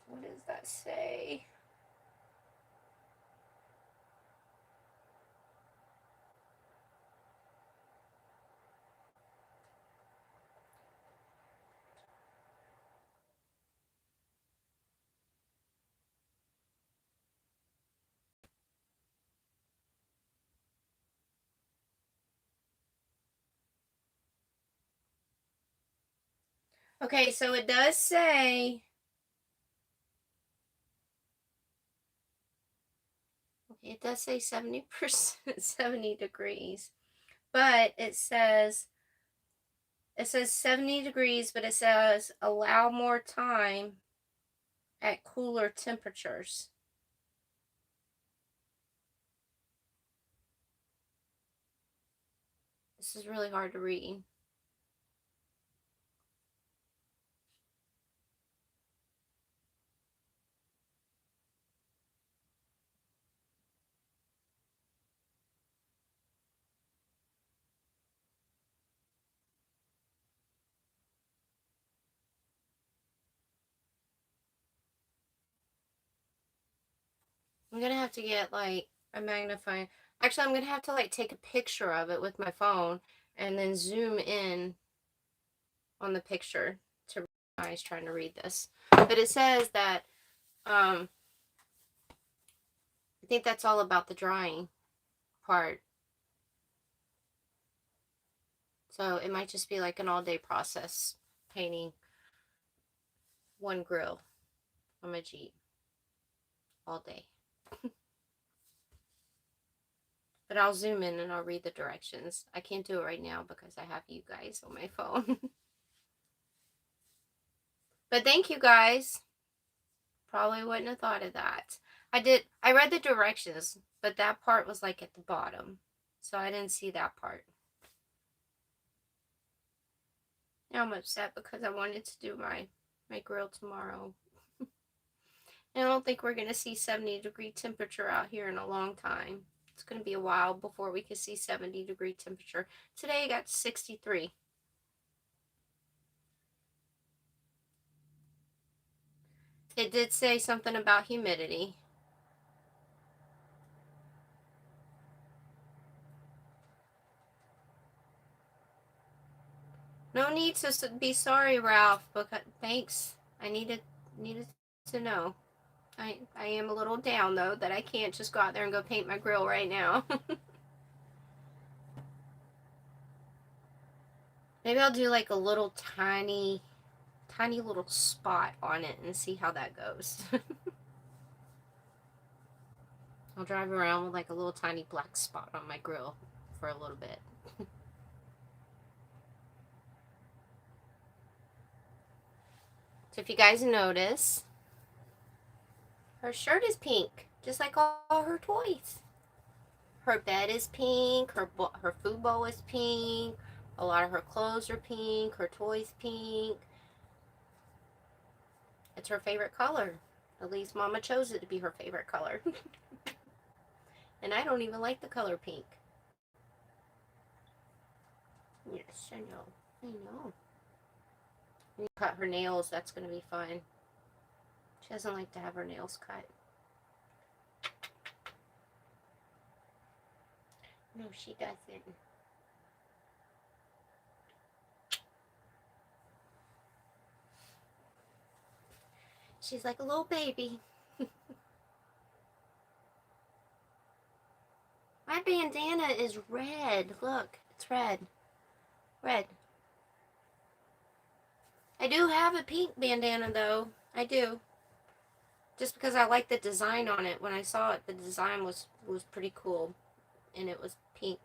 What does that say? Okay, so it does say, okay, it does say 70%, 70 degrees, but it says 70 degrees, but it says allow more time at cooler temperatures. This is really hard to read. I'm gonna have to get like a magnifying. Actually, I'm gonna have to like take a picture of it with my phone and then zoom in on the picture to eyes trying to read this. But it says that I think that's all about the drying part. So it might just be like an all day process painting one grill on my Jeep all day. But I'll zoom in and I'll read the directions. I can't do it right now because I have you guys on my phone. But thank you guys. Probably wouldn't have thought of that. I read the directions, but that part was like at the bottom. So I didn't see that part. Now I'm upset because I wanted to do my grill tomorrow. And I don't think we're going to see 70-degree temperature out here in a long time. It's going to be a while before we can see 70-degree temperature. Today I got 63. It did say something about humidity. No need to be sorry, Ralph. Because thanks. I needed to know. I am a little down though that I can't just go out there and go paint my grill right now. Maybe I'll do like a little tiny little spot on it and see how that goes. I'll drive around with like a little tiny black spot on my grill for a little bit. So if you guys notice, her shirt is pink, just like all her toys. Her bed is pink, her food bowl is pink, a lot of her clothes are pink, her toys pink. It's her favorite color. At least Mama chose it to be her favorite color. And I don't even like the color pink. Yes, I know. I know. When you cut her nails, that's going to be fun. She doesn't like to have her nails cut. No, she doesn't. She's like a little baby. My bandana is red. Look, it's red. Red. I do have a pink bandana though. I do. Just because I like the design on it. When I saw it, the design was pretty cool. And it was pink.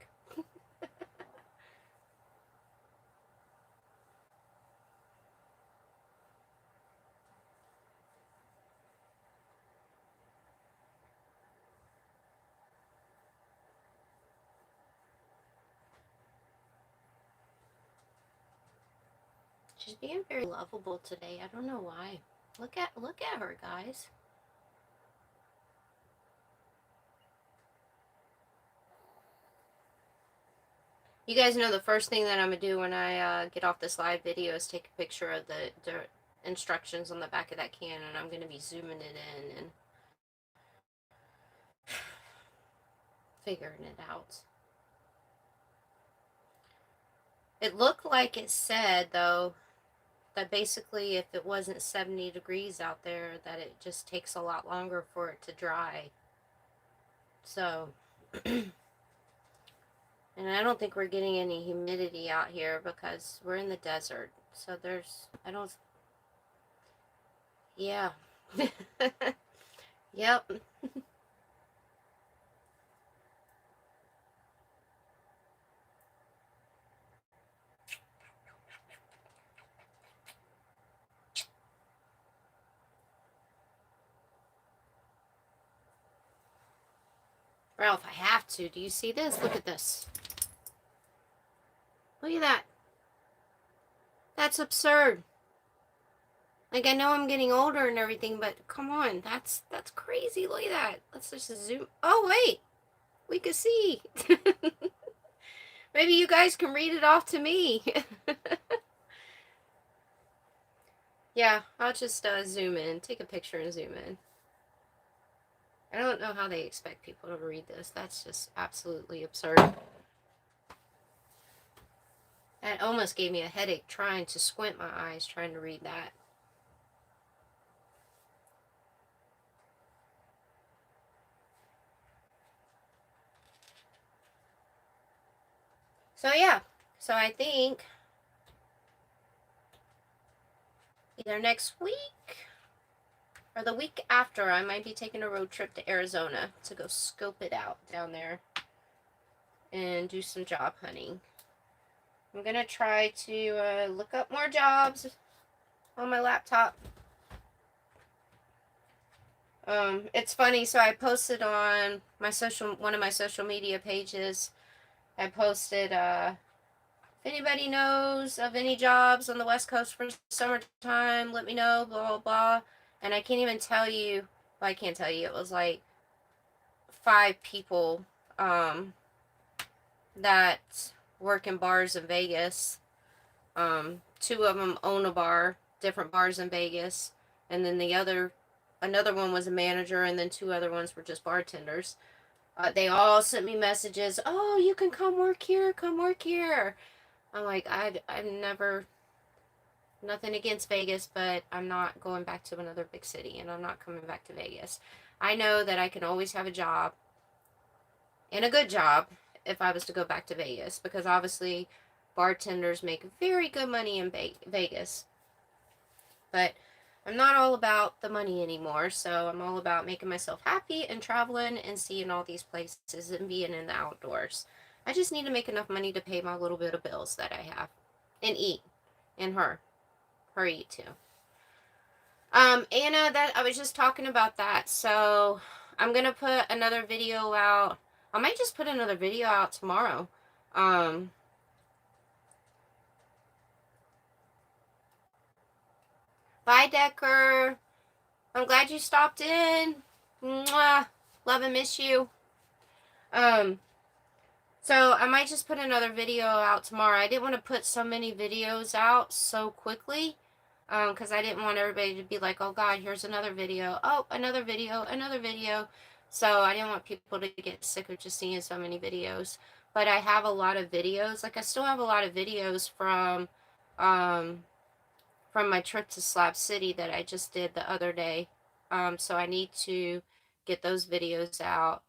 She's being very lovable today. I don't know why. Look at her, guys. You guys know the first thing that I'm going to do when I get off this live video is take a picture of the instructions on the back of that can, and I'm going to be zooming it in and figuring it out. It looked like it said, though, that basically if it wasn't 70 degrees out there, that it just takes a lot longer for it to dry. So, and I don't think we're getting any humidity out here because we're in the desert. So there's, I don't, yeah. Yep. Ralph, I have to. Do you see this? Look at this. Look at that. That's absurd. Like, I know I'm getting older and everything, but come on. That's crazy. Look at that. Let's just zoom. Oh, wait. We can see. Maybe you guys can read it off to me. Yeah, I'll just zoom in. Take a picture and zoom in. I don't know how they expect people to read this. That's just absolutely absurd. That almost gave me a headache trying to squint my eyes trying to read that. So yeah, so I think either next week or the week after I might be taking a road trip to Arizona to go scope it out down there and do some job hunting. I'm going to try to look up more jobs on my laptop. It's funny, so I posted on my one of my social media pages. I posted, if anybody knows of any jobs on the West Coast for summertime, let me know, blah, blah, blah. And I can't even tell you, well, I can't tell you, it was like 5 people, that work in bars in Vegas. 2 of them own a bar, different bars in Vegas. And then another one was a manager, and then 2 other ones were just bartenders. They all sent me messages. Oh, you can come work here. Come work here. I'm like, I've never, nothing against Vegas, but I'm not going back to another big city, and I'm not coming back to Vegas. I know that I can always have a job, and a good job, if I was to go back to Vegas, because obviously bartenders make very good money in Vegas. But I'm not all about the money anymore, so I'm all about making myself happy and traveling and seeing all these places and being in the outdoors. I just need to make enough money to pay my little bit of bills that I have and eat, and her eat too. Anna, that I was just talking about that, so I'm gonna put another video out. I might just put another video out tomorrow. Bye, Decker. I'm glad you stopped in. Mwah. Love and miss you. So I might just put another video out tomorrow. I didn't want to put so many videos out so quickly, because I didn't want everybody to be like, oh God, here's another video. Oh, another video, another video. So I didn't want people to get sick of just seeing so many videos. But I have a lot of videos. Like, I still have a lot of videos from my trip to Slab City that I just did the other day. So I need to get those videos out.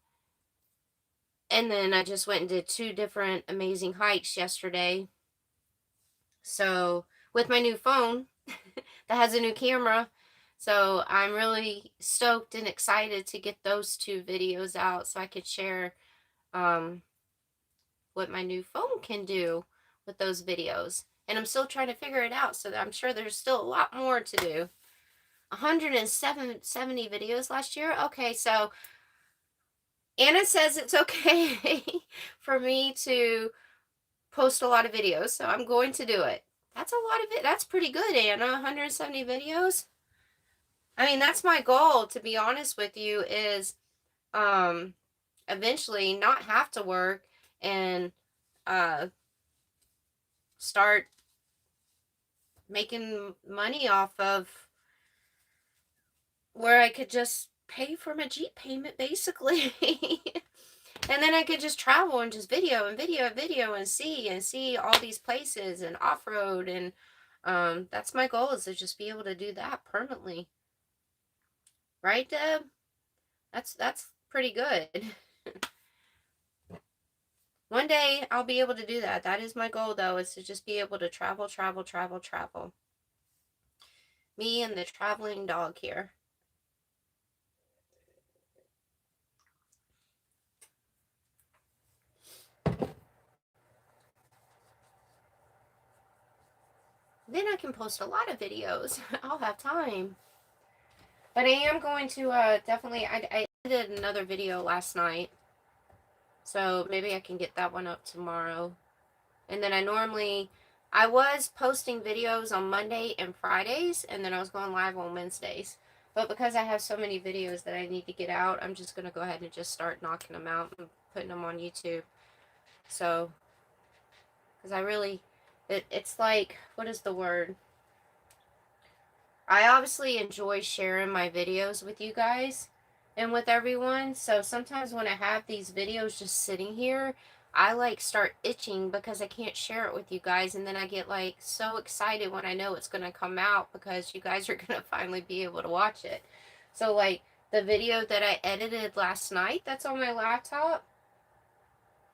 And then I just went and did 2 different amazing hikes yesterday. So with my new phone that has a new camera. So I'm really stoked and excited to get those 2 videos out so I could share what my new phone can do with those videos. And I'm still trying to figure it out, so I'm sure there's still a lot more to do. 170 videos last year? Okay, so Anna says it's okay for me to post a lot of videos, so I'm going to do it. That's a lot of it. That's pretty good, Anna. 170 videos. I mean, that's my goal, to be honest with you, is eventually not have to work and start making money off of where I could just pay for my Jeep payment basically. And then I could just travel and just video and video and video and see all these places and off-road, and that's my goal, is to just be able to do that permanently. Right, Deb? That's pretty good. One day I'll be able to do that. That is my goal, though, is to just be able to travel, travel, travel, travel. Me and the traveling dog here. Then I can post a lot of videos. I'll have time. But I am going to definitely, I did another video last night. So maybe I can get that one up tomorrow. And then I was posting videos on Monday and Fridays, and then I was going live on Wednesdays. But because I have so many videos that I need to get out, I'm just going to go ahead and just start knocking them out and putting them on YouTube. So, because I really, it's like, what is the word? I obviously enjoy sharing my videos with you guys and with everyone. So sometimes when I have these videos just sitting here, I like start itching because I can't share it with you guys. And then I get like so excited when I know it's going to come out, because you guys are going to finally be able to watch it. So like the video that I edited last night that's on my laptop,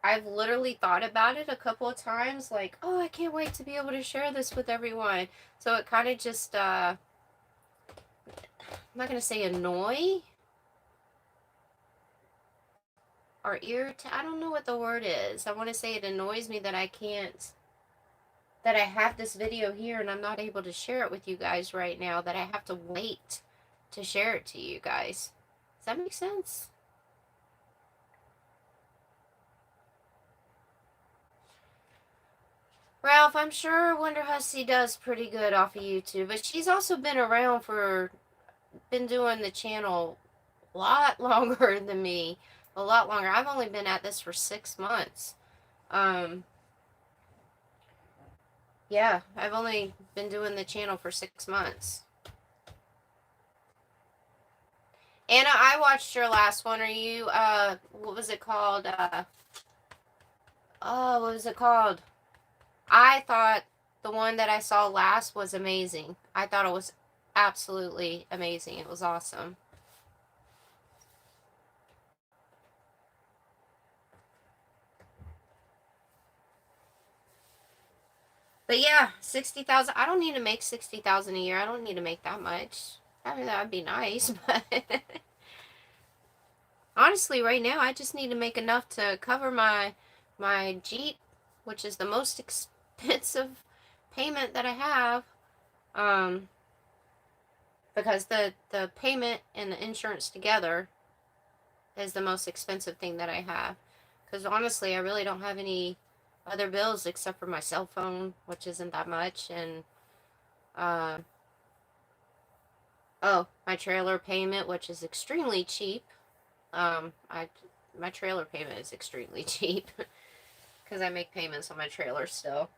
I've literally thought about it a couple of times, like, oh, I can't wait to be able to share this with everyone. So it kind of just, I'm not going to say annoy or irritate. I don't know what the word is. I want to say it annoys me that I can't, that I have this video here and I'm not able to share it with you guys right now, that I have to wait to share it to you guys. Does that make sense? Ralph, I'm sure Wonder Hussy does pretty good off of YouTube, but she's also been around been doing the channel a lot longer than me. A lot longer. I've only been at this for 6 months. Yeah, I've only been doing the channel for 6 months. Anna, I watched your last one. Are you, what was it called? Oh, what was it called? I thought the one that I saw last was amazing. I thought it was absolutely amazing. It was awesome. But yeah, 60,000. I don't need to make 60,000 a year. I don't need to make that much. I mean, that'd be nice, but honestly, right now, I just need to make enough to cover my Jeep, which is the most expensive payment that I have. Because the payment and the insurance together is the most expensive thing that I have. Because honestly, I really don't have any other bills except for my cell phone, which isn't that much, and uh, oh, my trailer payment, which is extremely cheap. My trailer payment is extremely cheap because I make payments on my trailer still.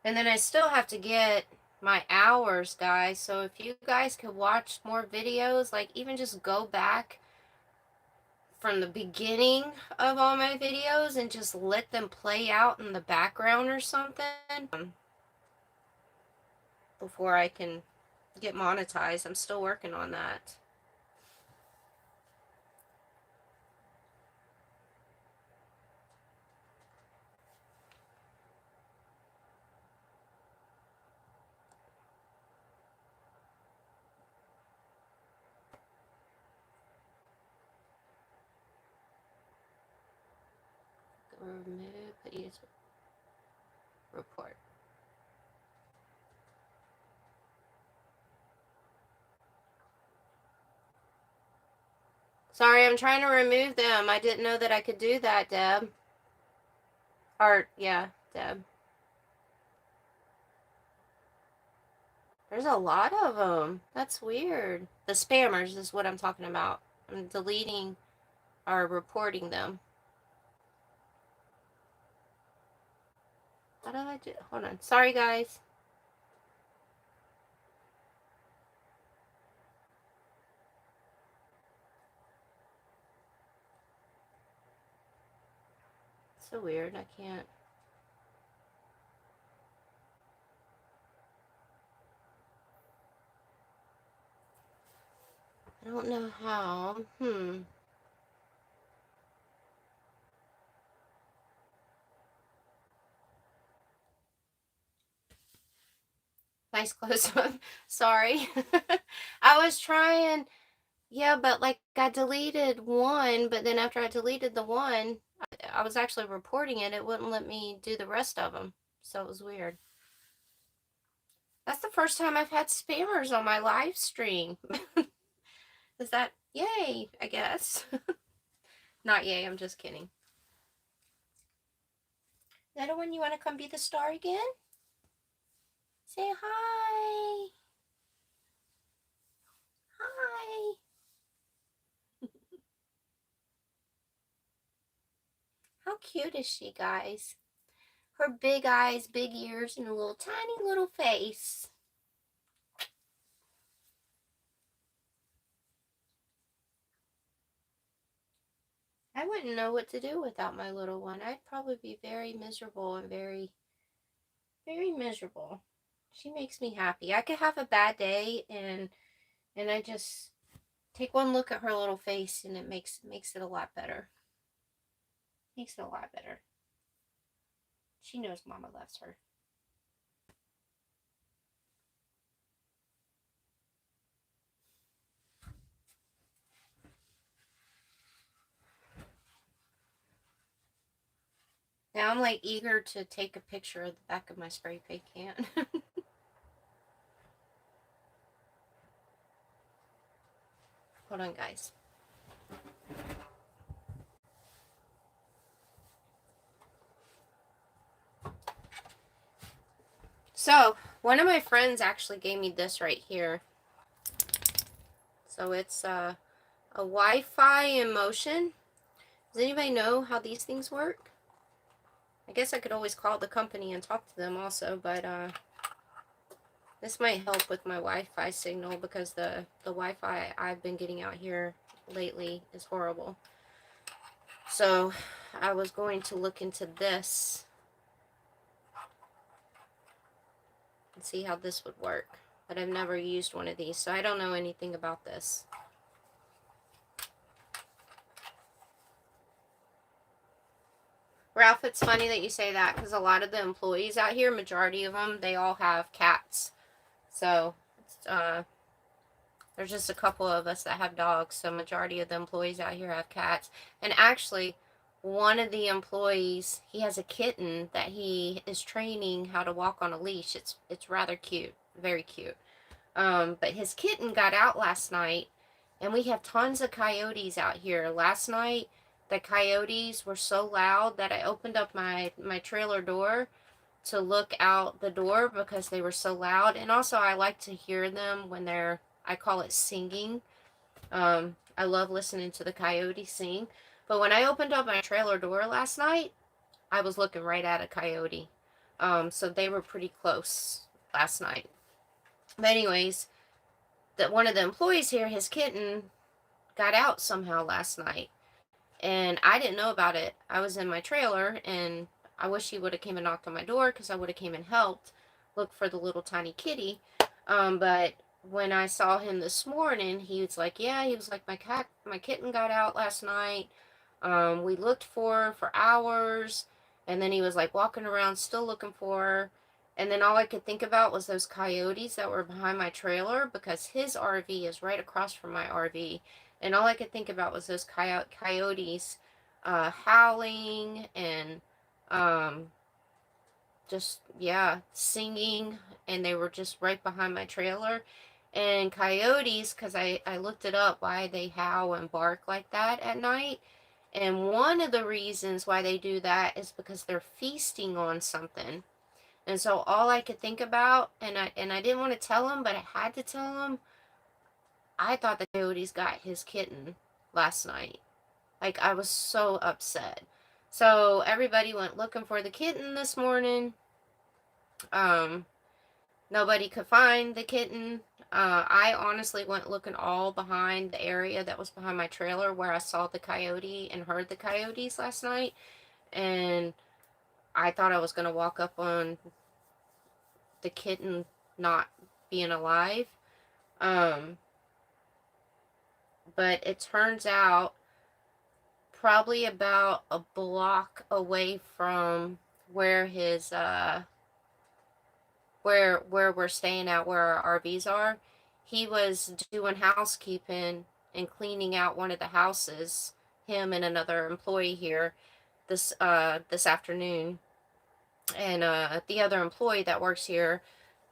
And then I still have to get my hours, guys. So if you guys could watch more videos, like even just go back from the beginning of all my videos and just let them play out in the background or something, before I can get monetized. I'm still working on that. Remove videos report. Sorry, I'm trying to remove them. I didn't know that I could do that, Deb. Or, yeah, Deb. There's a lot of them. That's weird. The spammers is what I'm talking about. I'm deleting or reporting them. How do I do? Hold on. Sorry, guys. So weird. I can't. I don't know how. Nice close up. Sorry. I was trying. Yeah, but like I deleted one, but then after I deleted the one, I was actually reporting it. It wouldn't let me do the rest of them. So it was weird. That's the first time I've had spammers on my live stream. Is that yay? I guess. Not yay, I'm just kidding. Little one, you want to come be the star again? Say hi. Hi. How cute is she, guys? Her big eyes, big ears, and a little tiny little face. I wouldn't know what to do without my little one. I'd probably be very miserable and very, very miserable. She makes me happy. I could have a bad day and I just take one look at her little face and it makes it a lot better. Makes it a lot better. She knows Mama loves her. Now I'm like eager to take a picture of the back of my spray paint can. Hold on, guys. So, one of my friends actually gave me this right here. So it's a Wi-Fi in motion. Does anybody know how these things work? I guess I could always call the company and talk to them also, but this might help with my Wi-Fi signal because the Wi-Fi I've been getting out here lately is horrible. So I was going to look into this and see how this would work, but I've never used one of these, so I don't know anything about this. Ralph, it's funny that you say that because a lot of the employees out here, majority of them, they all have cats. So, there's just a couple of us that have dogs, so majority of the employees out here have cats. And actually, one of the employees, he has a kitten that he is training how to walk on a leash. It's rather cute, very cute. But his kitten got out last night, and we have tons of coyotes out here. Last night, the coyotes were so loud that I opened up my trailer door to look out the door because they were so loud. And also, I like to hear them when they're, I call it singing. I love listening to the coyotes sing. But when I opened up my trailer door last night, I was looking right at a coyote. So they were pretty close last night. But anyways, that one of the employees here, his kitten, got out somehow last night. And I didn't know about it. I was in my trailer, and I wish he would have came and knocked on my door because I would have came and helped look for the little tiny kitty. But when I saw him this morning, he was like, yeah, he was like, my kitten got out last night. We looked for her for hours, and then he was like walking around still looking for her. And then all I could think about was those coyotes that were behind my trailer because his RV is right across from my RV. And all I could think about was those coyotes howling and just, yeah, singing. And they were just right behind my trailer. And coyotes, because I looked it up, why they howl and bark like that at night. And one of the reasons why they do that is because they're feasting on something. And so all I could think about, and I didn't want to tell him, but I had to tell him, I thought the Coyotes got his kitten last night. Like, I was so upset. So everybody went looking for the kitten this morning. Um, Nobody could find the kitten. I honestly went looking all behind the area that was behind my trailer where I saw the coyote and heard the coyotes last night. And I thought I was going to walk up on the kitten not being alive. But it turns out probably about a block away from where his where we're staying at, where our RVs are, he was doing housekeeping and cleaning out one of the houses, him and another employee here, this afternoon. And the other employee that works here,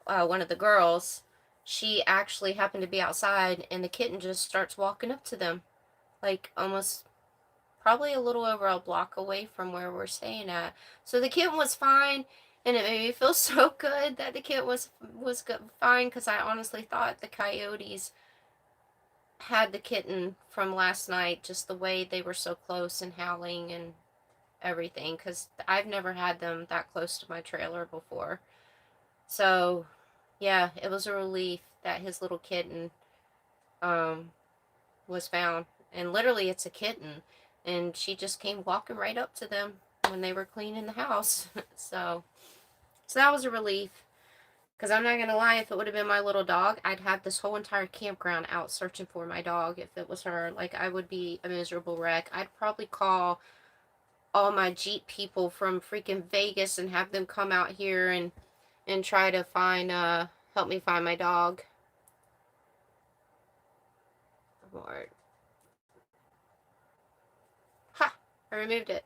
one of the girls, she actually happened to be outside, and the kitten just starts walking up to them, like almost probably a little over a block away from where we're staying at. So the kitten was fine, and it made me feel so good that the kitten was good, fine, because I honestly thought the coyotes had the kitten from last night, just the way they were so close and howling and everything, because I've never had them that close to my trailer before. So yeah, it was a relief that his little kitten was found. And literally, it's a kitten. And she just came walking right up to them when they were cleaning the house. So that was a relief. Because I'm not going to lie, if it would have been my little dog, I'd have this whole entire campground out searching for my dog if it was her. Like, I would be a miserable wreck. I'd probably call all my Jeep people from freaking Vegas and have them come out here and try to find, help me find my dog. Lord. Ha! I removed it.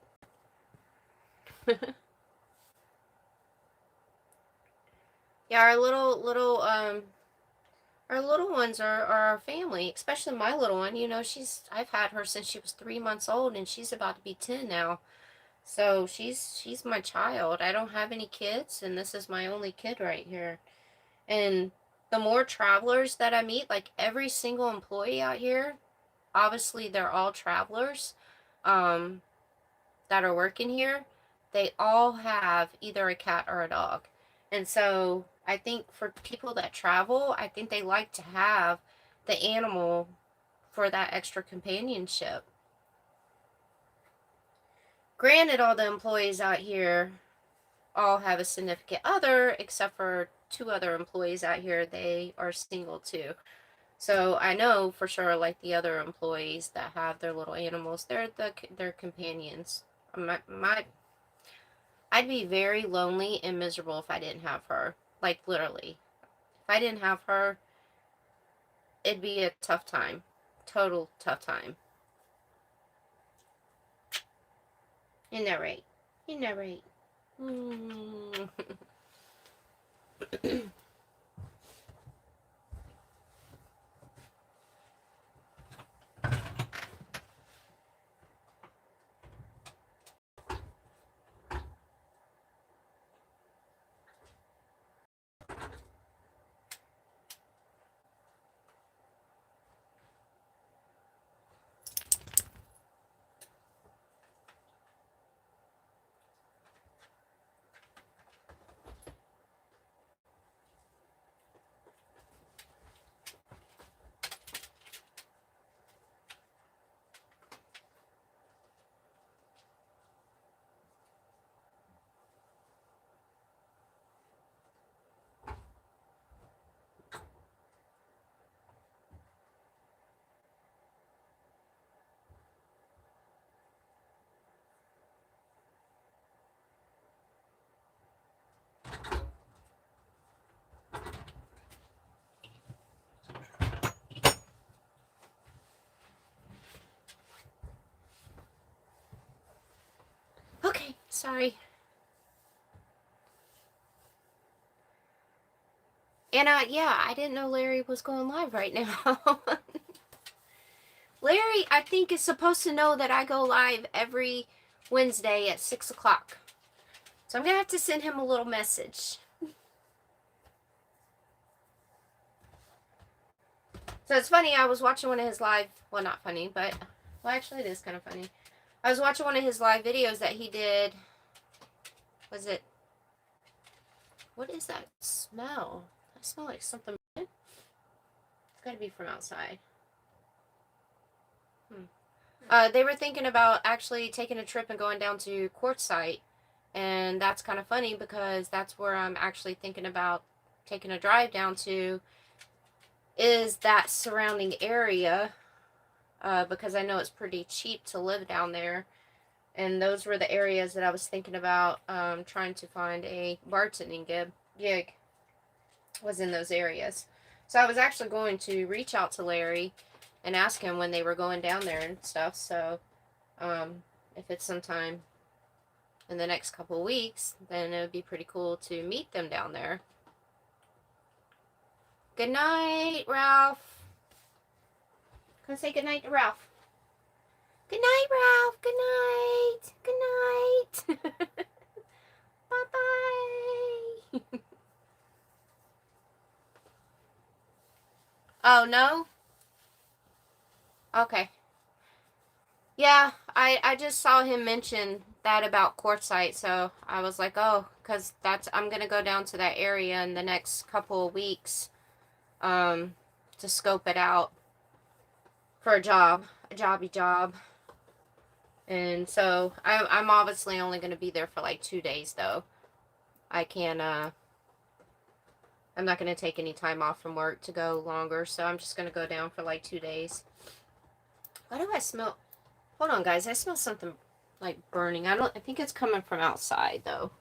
Yeah, our little ones are our family, especially my little one. You know, I've had her since she was 3 months old, and she's about to be 10 now. So she's my child. I don't have any kids, and this is my only kid right here. And the more travelers that I meet, like every single employee out here, obviously they're all travelers, um, that are working here, they all have either a cat or a dog. And so I think for people that travel, I think they like to have the animal for that extra companionship. Granted, all the employees out here all have a significant other, except for 2 other employees out here. They are single too. So I know for sure, like the other employees that have their little animals, they're companions. I'd be very lonely and miserable if I didn't have her. Like, literally. If I didn't have her, it'd be a tough time. Total tough time. Isn't that right? Isn't that right? Mm. Okay, sorry. And yeah, I didn't know Larry was going live right now. Larry, I think, is supposed to know that I go live every Wednesday at 6 o'clock. So I'm going to have to send him a little message. So it's funny, I was watching one of his live, well, not funny, but, well, actually it is kind of funny. I was watching one of his live videos that he did. Was it, what is that smell? I smell like something. It's gotta be from outside. They were thinking about actually taking a trip and going down to Quartzsite. And that's kind of funny because that's where I'm actually thinking about taking a drive down to, is that surrounding area. Because I know it's pretty cheap to live down there. And those were the areas that I was thinking about trying to find a bartending gig was in those areas. So I was actually going to reach out to Larry and ask him when they were going down there and stuff. So if it's sometime in the next couple of weeks, then it would be pretty cool to meet them down there. Good night, Ralph. Come say good night to Ralph. Good night, Ralph. Good night. Good night. Bye-bye. Oh, no? Okay. Yeah, I just saw him mention that about Quartzsite, so I was like, oh, because I'm going to go down to that area in the next couple of weeks to scope it out for a jobby job. And so I'm obviously only going to be there for like 2 days, though. I can't, I'm not going to take any time off from work to go longer, so I'm just going to go down for like 2 days. Why do I smell? Hold on, guys. I smell something like burning. I think it's coming from outside, though.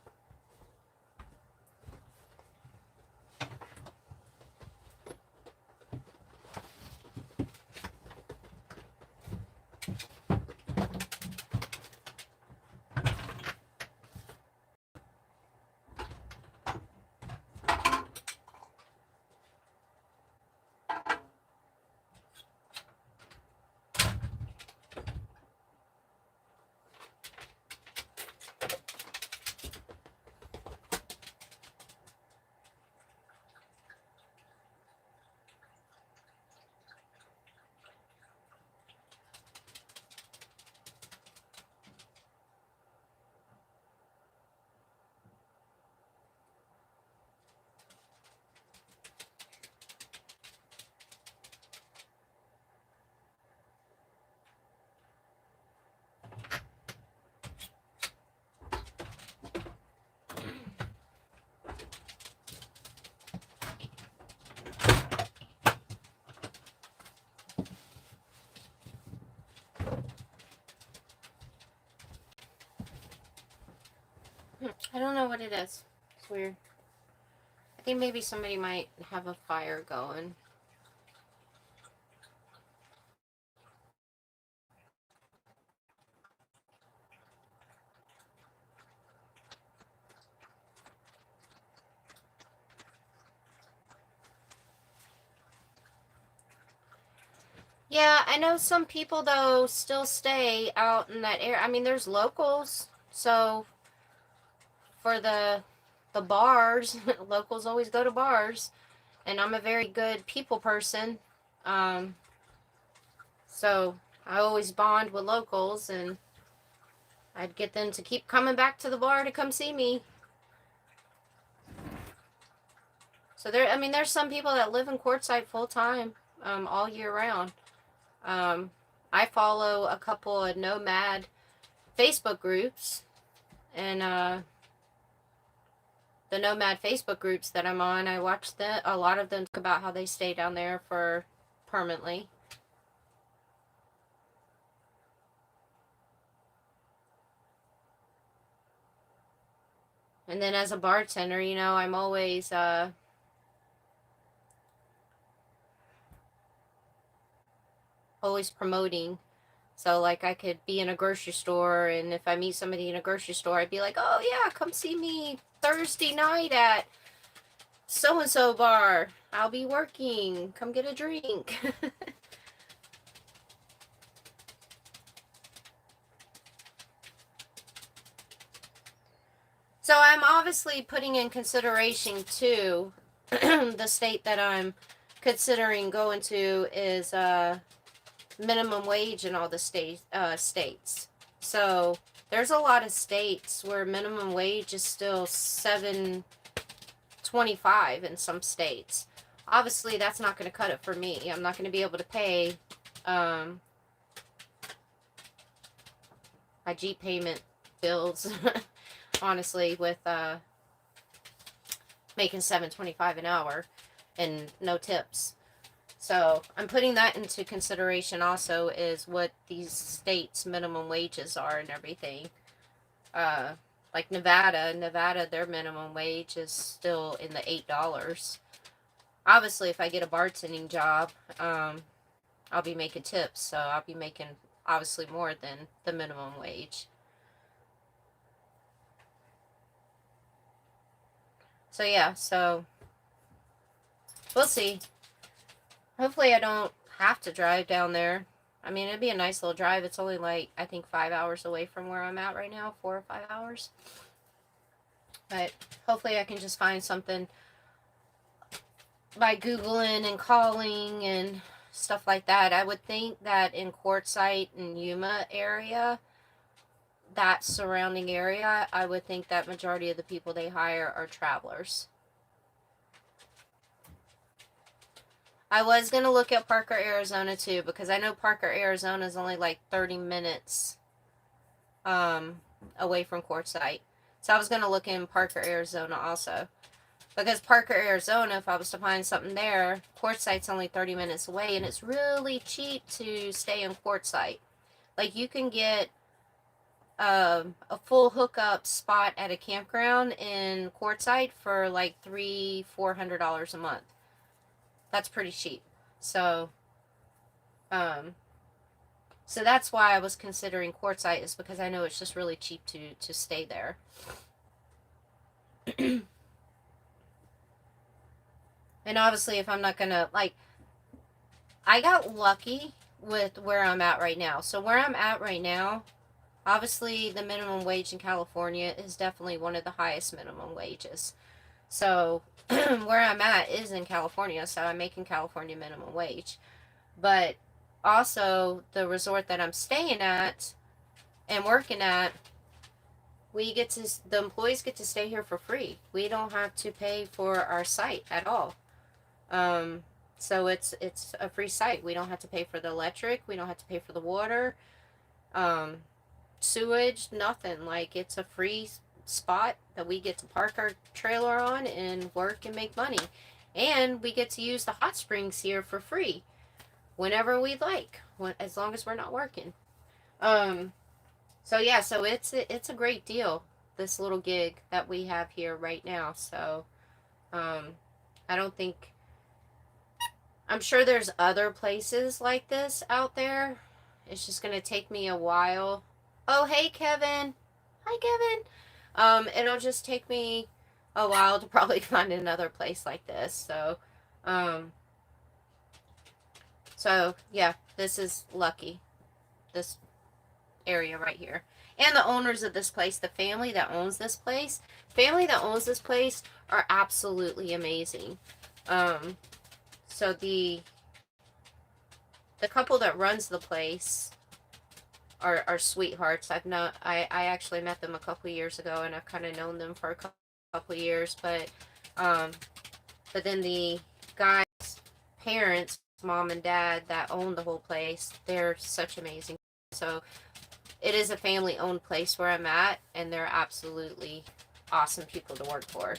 I don't know what it is. It's weird. I think maybe somebody might have a fire going. Yeah, I know some people, though, still stay out in that area. I mean, there's locals, so for the bars, locals always go to bars, and I'm a very good people person, so I always bond with locals, and I'd get them to keep coming back to the bar to come see me. So I mean, there's some people that live in Quartzsite full time, all year round. I follow a couple of nomad Facebook groups, and the nomad Facebook groups that I'm on, I watch a lot of them talk about how they stay down there for permanently. And then as a bartender, you know, I'm always always promoting. So, like, I could be in a grocery store, and if I meet somebody in a grocery store, I'd be like, oh, yeah, come see me Thursday night at so-and-so bar. I'll be working. Come get a drink. So I'm obviously putting in consideration, too, the state that I'm considering going to is minimum wage in all the states. So there's a lot of states where minimum wage is still $7.25 in some states. Obviously, that's not going to cut it for me. I'm not going to be able to pay my G payment bills, honestly, with making $7.25 an hour and no tips. So I'm putting that into consideration also, is what these states' minimum wages are and everything. Like Nevada, their minimum wage is still in the $8. Obviously, if I get a bartending job, I'll be making tips, so I'll be making obviously more than the minimum wage. So yeah, so we'll see. Hopefully I don't have to drive down there. I mean, it'd be a nice little drive. It's only like, I think 5 hours away from where I'm at right now, 4 or 5 hours. But hopefully I can just find something by Googling and calling and stuff like that. I would think that in Quartzsite and Yuma area, that surrounding area, I would think that majority of the people they hire are travelers. I was going to look at Parker, Arizona too, because I know Parker, Arizona is only like 30 minutes away from Quartzsite. So I was going to look in Parker, Arizona also. Because Parker, Arizona, if I was to find something there, Quartzsite's only 30 minutes away, and it's really cheap to stay in Quartzsite. Like, you can get a full hookup spot at a campground in Quartzsite for like $300-400 a month. That's pretty cheap. So, so that's why I was considering Quartzsite, is because I know it's just really cheap to stay there. And obviously, if I'm not gonna, like, I got lucky with where I'm at right now. So where I'm at right now, obviously the minimum wage in California is definitely one of the highest minimum wages. So where I'm at is in California, so I'm making California minimum wage. But also the resort that I'm staying at and working at, the employees get to stay here for free. We don't have to pay for our site at all. So it's a free site. We don't have to pay for the electric. We don't have to pay for the water, sewage, nothing. Like, it's a free spot that we get to park our trailer on and work and make money. And we get to use the hot springs here for free whenever we like, as long as we're not working. So yeah, so it's a great deal, this little gig that we have here right now. So I don't think, I'm sure there's other places like this out there. It's just going to take me a while. Oh, hey, Kevin. Hi, Kevin. It'll just take me a while to probably find another place like this. So yeah, this is lucky. This area right here. And the owners of this place, the family that owns this place, are absolutely amazing. So the couple that runs the place are sweethearts. I actually met them a couple years ago, and I've kind of known them for a couple years, but then the guy's parents, mom and dad, that own the whole place, they're such amazing. So it is a family owned place where I'm at, and they're absolutely awesome people to work for.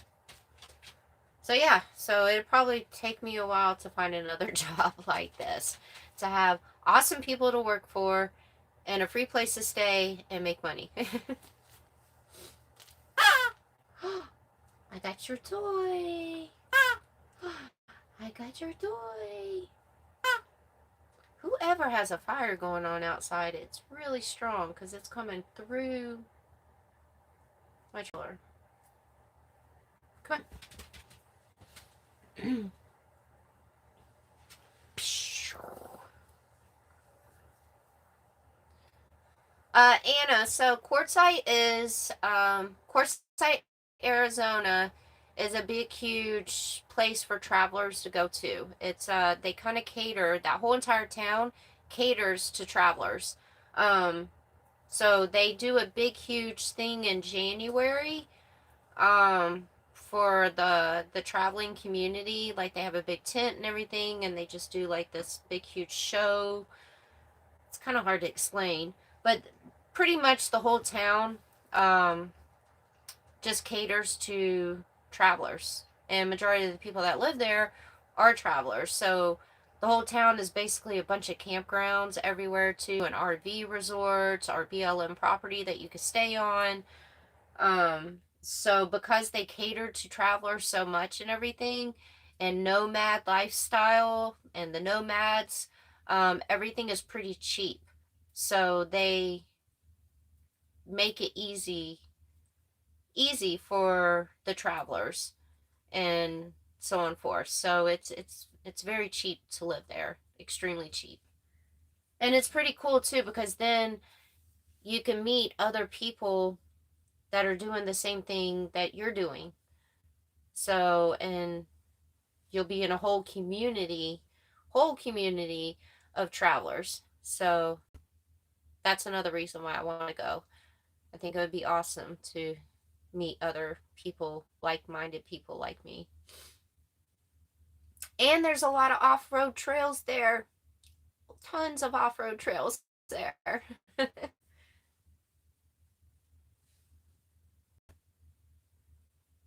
So yeah, so it'd probably take me a while to find another job like this, to have awesome people to work for and a free place to stay and make money. I got your toy. I got your toy. Whoever has a fire going on outside, it's really strong because it's coming through my trailer. Come on. Anna, so Quartzsite, Arizona is a big, huge place for travelers to go to. It's they kind of cater, that whole entire town caters to travelers. Um, so they do a big, huge thing in January, for the traveling community. Like they have a big tent and everything, and they just do like this big, huge show. It's kind of hard to explain, but pretty much the whole town, um, just caters to travelers, and majority of the people that live there are travelers. So the whole town is basically a bunch of campgrounds everywhere too, and RV resorts, or BLM property that you could stay on. So because they cater to travelers so much and everything, and nomad lifestyle and the nomads, everything is pretty cheap. So they make it easy for the travelers and so on forth. So it's very cheap to live there, extremely cheap. And it's pretty cool too, because then you can meet other people that are doing the same thing that you're doing. So, and you'll be in a whole community of travelers. So, that's another reason why I want to go. I think it would be awesome to meet other people, like-minded people like me. And there's a lot of off-road trails there. Tons of off-road trails there.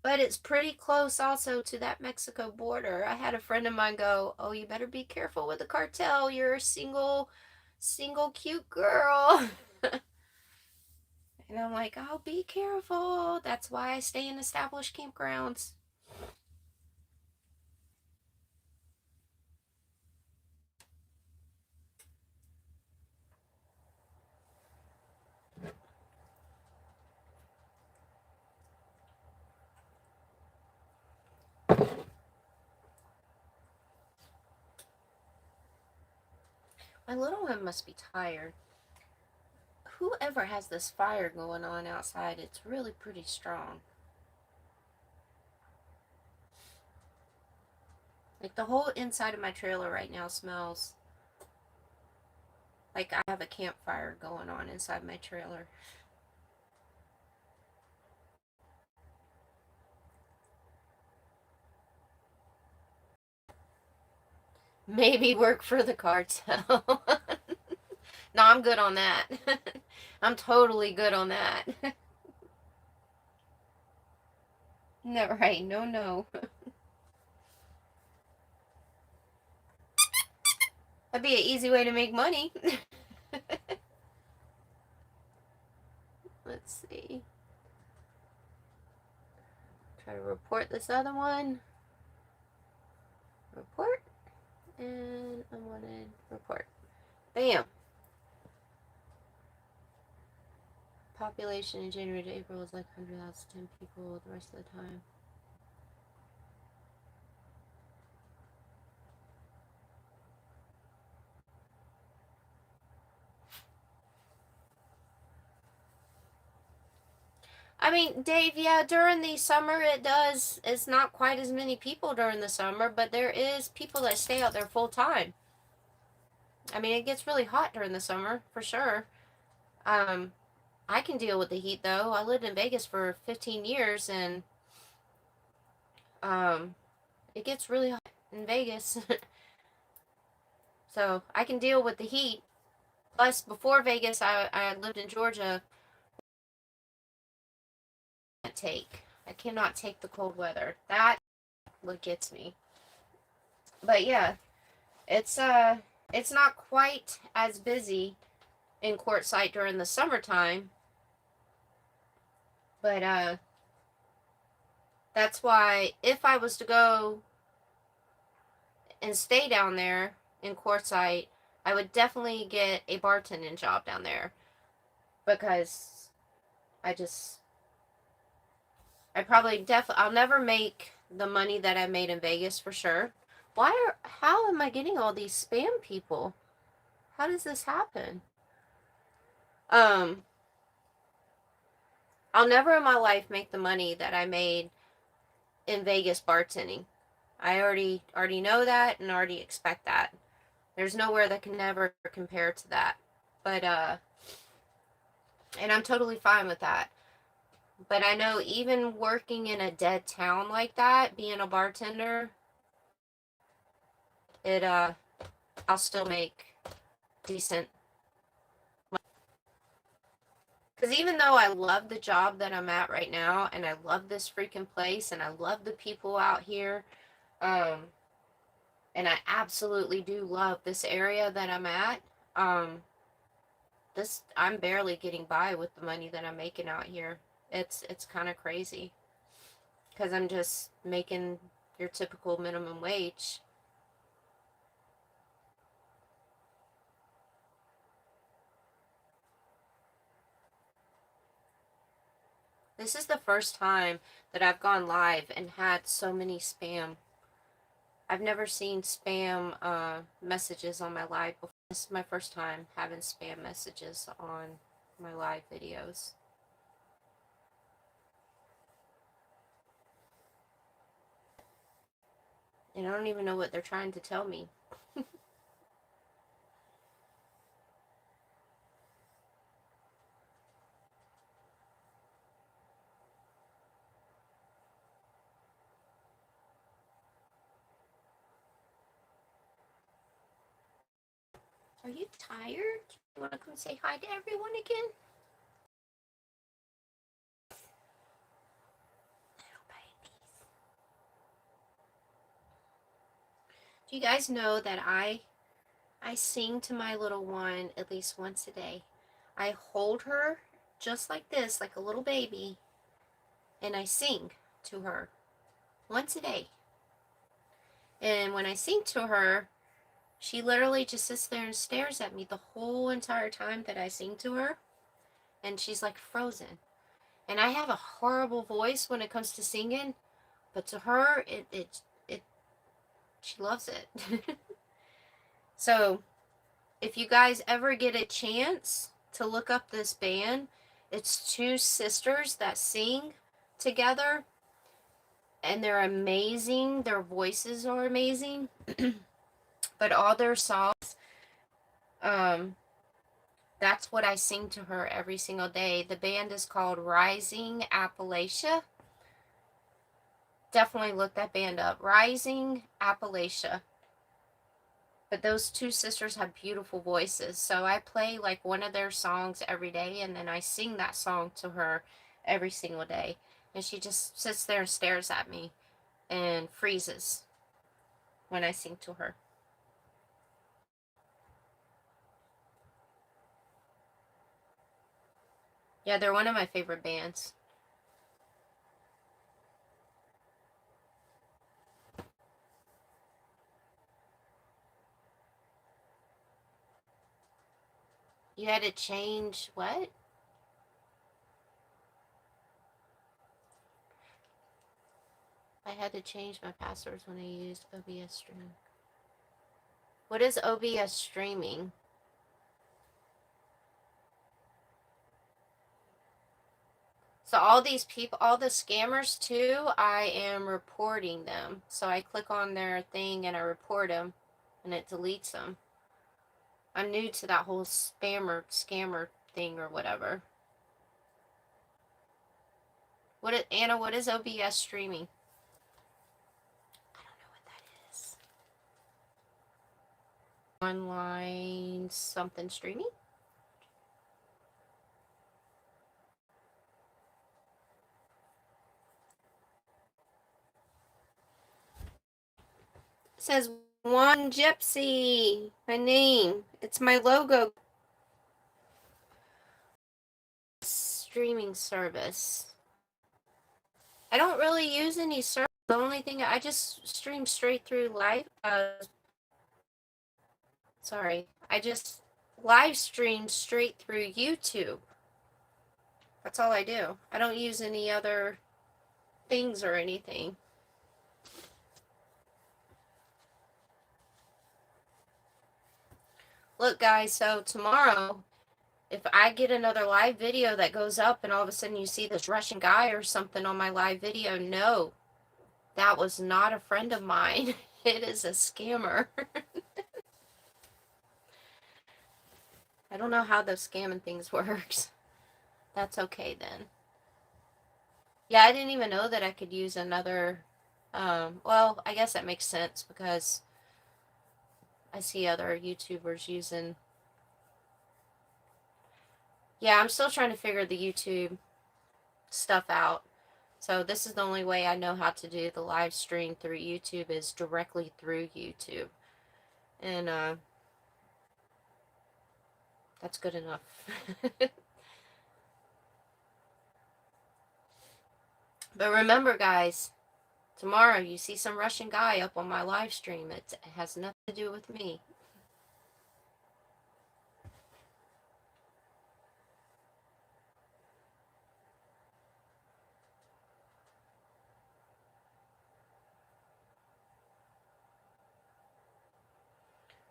But it's pretty close also to that Mexico border. I had a friend of mine go, "Oh, you better be careful with the cartel. You're a single cute girl." And I'm like, "Oh, be careful. That's why I stay in established campgrounds." My little one must be tired. Whoever has this fire going on outside, it's really pretty strong. Like the whole inside of my trailer right now smells like I have a campfire going on inside my trailer. Maybe work for the cartel. No, I'm good on that. I'm totally good on that. No, right. No, no. That'd be an easy way to make money. Let's see. Try to report this other one. Report. And unwanted report. Bam. Population in January to April is like 100,000, 10 people the rest of the time. I mean, Dave, yeah, during the summer it does. It's not quite as many people during the summer, but there is people that stay out there full time. I mean, it gets really hot during the summer, for sure. Um, I can deal with the heat though. I lived in Vegas for 15 years, and um, it gets really hot in Vegas. So I can deal with the heat. Plus, before Vegas, I lived in Georgia. I cannot take the cold weather. That what gets me. But yeah, it's it's not quite as busy in Quartzsite during the summertime, but that's why if I was to go and stay down there in Quartzsite, I would definitely get a bartending job down there, because I just I probably I'll never make the money that I made in Vegas for sure. How am I getting all these spam people? How does this happen? Um, I'll never in my life make the money that I made in Vegas bartending. I already know that and already expect that. There's nowhere that can never compare to that. But and I'm totally fine with that. But I know even working in a dead town like that, being a bartender, it I'll still make decent. Because even though I love the job that I'm at right now, and I love this freaking place, and I love the people out here, um, and I absolutely do love this area that I'm at, um, this I'm barely getting by with the money that I'm making out here. It's kind of crazy because I'm just making your typical minimum wage. This is the first time that I've gone live and had so many spam. I've never seen spam messages on my live before. This is my first time having spam messages on my live videos. And I don't even know what they're trying to tell me. Are you tired? You want to come say hi to everyone again? Little babies. Do you guys know that I sing to my little one at least once a day? I hold her just like this, like a little baby, and I sing to her once a day. And when I sing to her, she literally just sits there and stares at me the whole entire time that I sing to her, and she's like frozen. And I have a horrible voice when it comes to singing, but to her, it she loves it. So, if you guys ever get a chance to look up this band, it's two sisters that sing together, and they're amazing. Their voices are amazing, but all their songs, um, that's what I sing to her every single day. The band is called Rising Appalachia. Definitely look that band up. Rising Appalachia. But those two sisters have beautiful voices. So I play like one of their songs every day, and then I sing that song to her every single day. And she just sits there and stares at me and freezes when I sing to her. Yeah, they're one of my favorite bands. You had to change what? I had to change my passwords when I used OBS streaming. What is OBS streaming? So all these people, all the scammers too, I am reporting them. So I click on their thing and I report them, and it deletes them. I'm new to that whole scammer thing or whatever. Anna, what is OBS streaming? I don't know what that is. Online something streaming? It says One Gypsy. My name. It's my logo. Streaming service. I don't really use any service. The only thing I just stream straight through live. Sorry, I just live stream straight through YouTube. That's all I do. I don't use any other things or anything. Look, guys, so tomorrow, if I get another live video that goes up and all of a sudden you see this Russian guy or something on my live video, no. That was not a friend of mine. It is a scammer. I don't know how those scamming things works. That's okay then. Yeah, I didn't even know that I could use another. Well, I guess that makes sense because I see other YouTubers using. Yeah, I'm still trying to figure the YouTube stuff out. So this is the only way I know how to do the live stream through YouTube is directly through YouTube. And that's good enough. But remember, guys, tomorrow you see some Russian guy up on my live stream. It has nothing to do with me.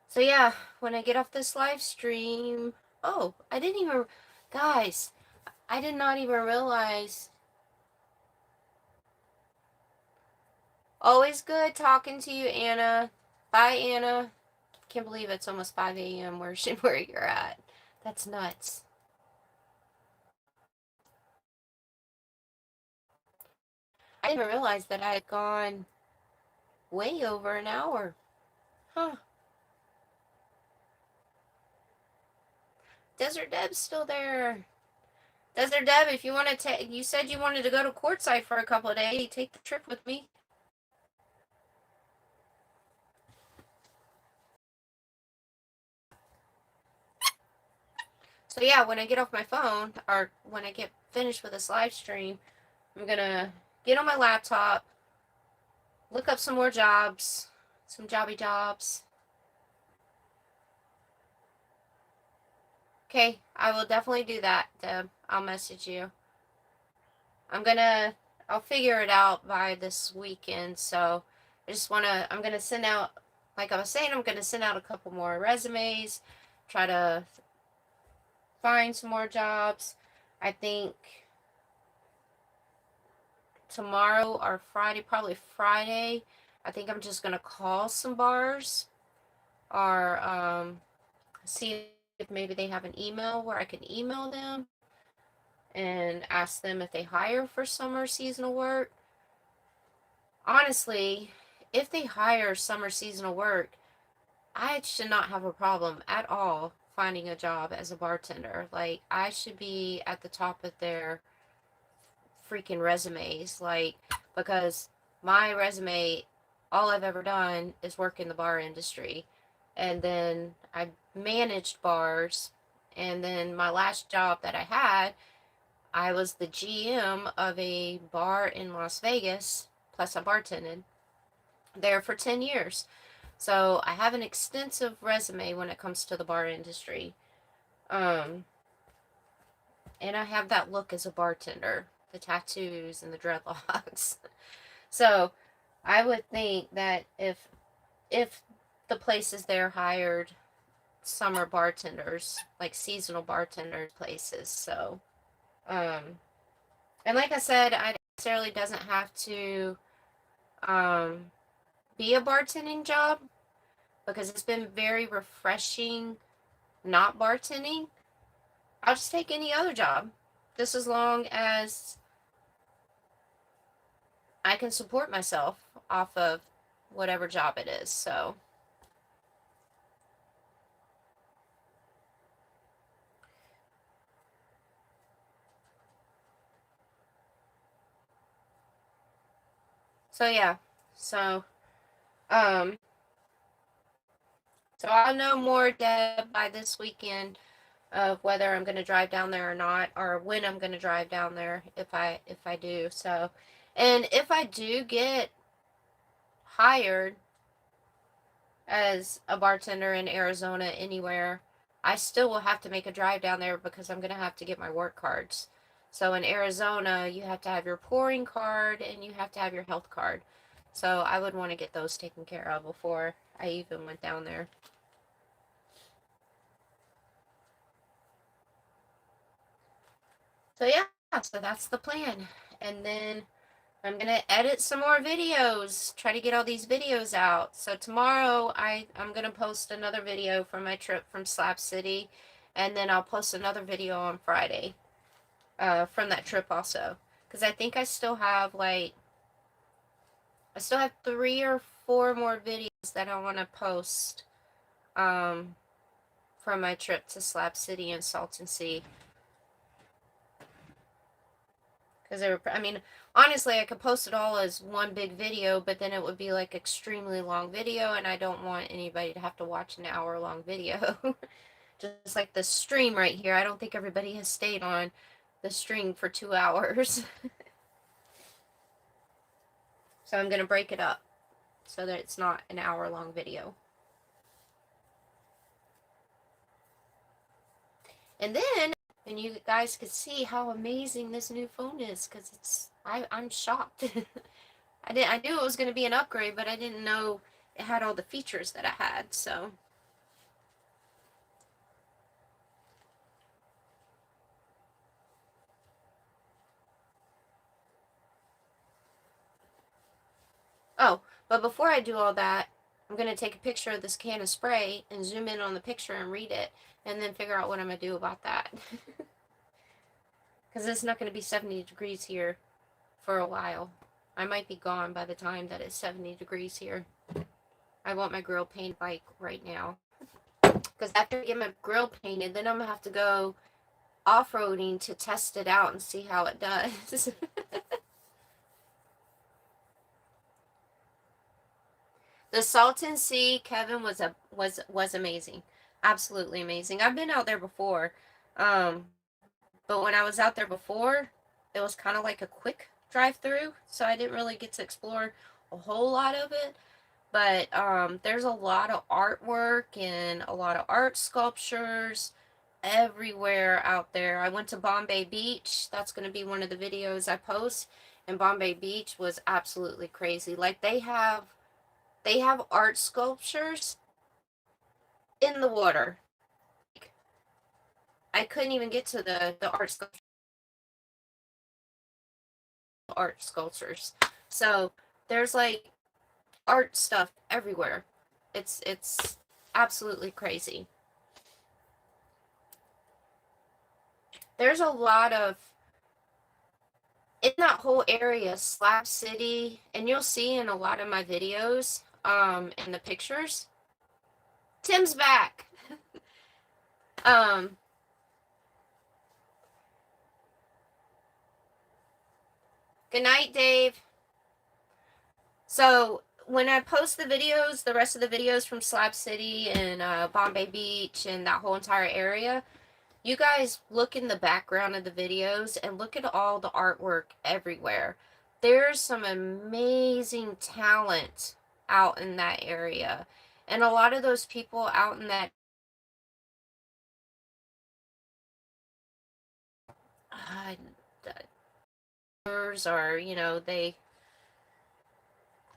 So yeah, when I get off this live stream, oh, I didn't even, guys, I did not even realize. Always good talking to you, Anna. Bye, Anna. Can't believe it's almost 5 a.m. where you're at. That's nuts. I didn't even realize that I had gone way over an hour. Huh. Desert Deb's still there. Desert Deb, if you want to take, you said you wanted to go to Quartzsite for a couple of days. Take the trip with me. So yeah, when I get off my phone, or when I get finished with this live stream, I'm gonna get on my laptop, look up some more jobs, some jobby jobs. Okay, I will definitely do that, Deb. I'll message you. I'll figure it out by this weekend. So I'm gonna send out, like I was saying, I'm gonna send out a couple more resumes, try to find some more jobs. I think tomorrow or Friday, probably Friday, I think I'm just gonna call some bars or see if maybe they have an email where I can email them and ask them if they hire for summer seasonal work. Honestly, if they hire summer seasonal work, I should not have a problem at all finding a job as a bartender. Like, I should be at the top of their freaking resumes. Like, because my resume, all I've ever done is work in the bar industry. And then I managed bars. And then my last job that I had, I was the GM of a bar in Las Vegas, plus I bartended there for 10 years. So I have an extensive resume when it comes to the bar industry. Um, and I have that look as a bartender, the tattoos and the dreadlocks. So I would think that if the places there hired summer bartenders, like seasonal bartender places. So and like I said, I necessarily doesn't have to um be a bartending job because it's been very refreshing not bartending. I'll just take any other job, just as long as I can support myself off of whatever job it is. So yeah. So um so I'll know more, Deb, by this weekend of whether I'm going to drive down there or not, or when I'm going to drive down there if I do. So, and if I do get hired as a bartender in Arizona anywhere, I still will have to make a drive down there because I'm going to have to get my work cards. So in Arizona, you have to have your pouring card and you have to have your health card. So I would want to get those taken care of before I even went down there. So yeah, so that's the plan. And then I'm gonna edit some more videos, try to get all these videos out. So tomorrow I'm gonna post another video from my trip from Slab City, and then I'll post another video on Friday from that trip also. Because I think I still have 3 or 4 more videos that I want to post um, from my trip to Slab City and Salton Sea. Because I mean, honestly, I could post it all as one big video, but then it would be like extremely long video, and I don't want anybody to have to watch an hour-long video. Just like the stream right here. I don't think everybody has stayed on the stream for 2 hours. So I'm going to break it up so that it's not an hour-long video. And then, and you guys could see how amazing this new phone is, because I'm shocked. I knew it was going to be an upgrade, but I didn't know it had all the features that I had, so. Oh, but before I do all that, I'm going to take a picture of this can of spray and zoom in on the picture and read it, and then figure out what I'm going to do about that. Because it's not going to be 70 degrees here for a while. I might be gone by the time that it's 70 degrees here. I want my grill painted like right now. Because after I get my grill painted, then I'm going to have to go off-roading to test it out and see how it does. The Salton Sea, Kevin, was amazing. Absolutely amazing. I've been out there before. Um, but when I was out there before, it was kind of like a quick drive through, so I didn't really get to explore a whole lot of it. But there's a lot of artwork and a lot of art sculptures everywhere out there. I went to Bombay Beach. That's going to be one of the videos I post. And Bombay Beach was absolutely crazy. Like they have art sculptures in the water. I couldn't even get to the art sculptures. So there's like art stuff everywhere. It's absolutely crazy. There's a lot of in that whole area, Slab City, and you'll see in a lot of my videos, in the pictures. Tim's back. um, Good night, Dave. So when I post the videos, the rest of the videos from Slab City and Bombay Beach and that whole entire area, you guys look in the background of the videos and look at all the artwork everywhere. There's some amazing talent out in that area. And a lot of those people out in that are, they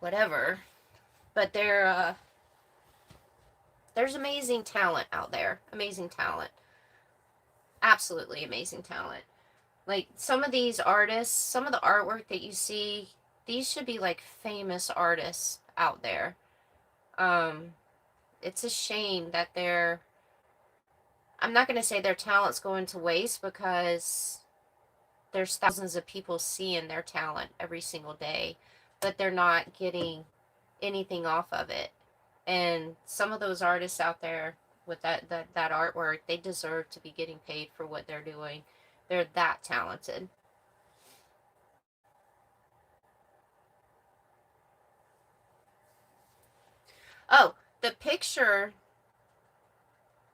whatever. But there's amazing talent out there. Amazing talent. Absolutely amazing talent. Like some of these artists, some of the artwork that you see, these should be like famous artists out there. Um, it's a shame that I'm not going to say their talent's going to waste, because there's thousands of people seeing their talent every single day, but they're not getting anything off of it. And some of those artists out there with that artwork, they deserve to be getting paid for what they're doing. They're that talented. Oh, the picture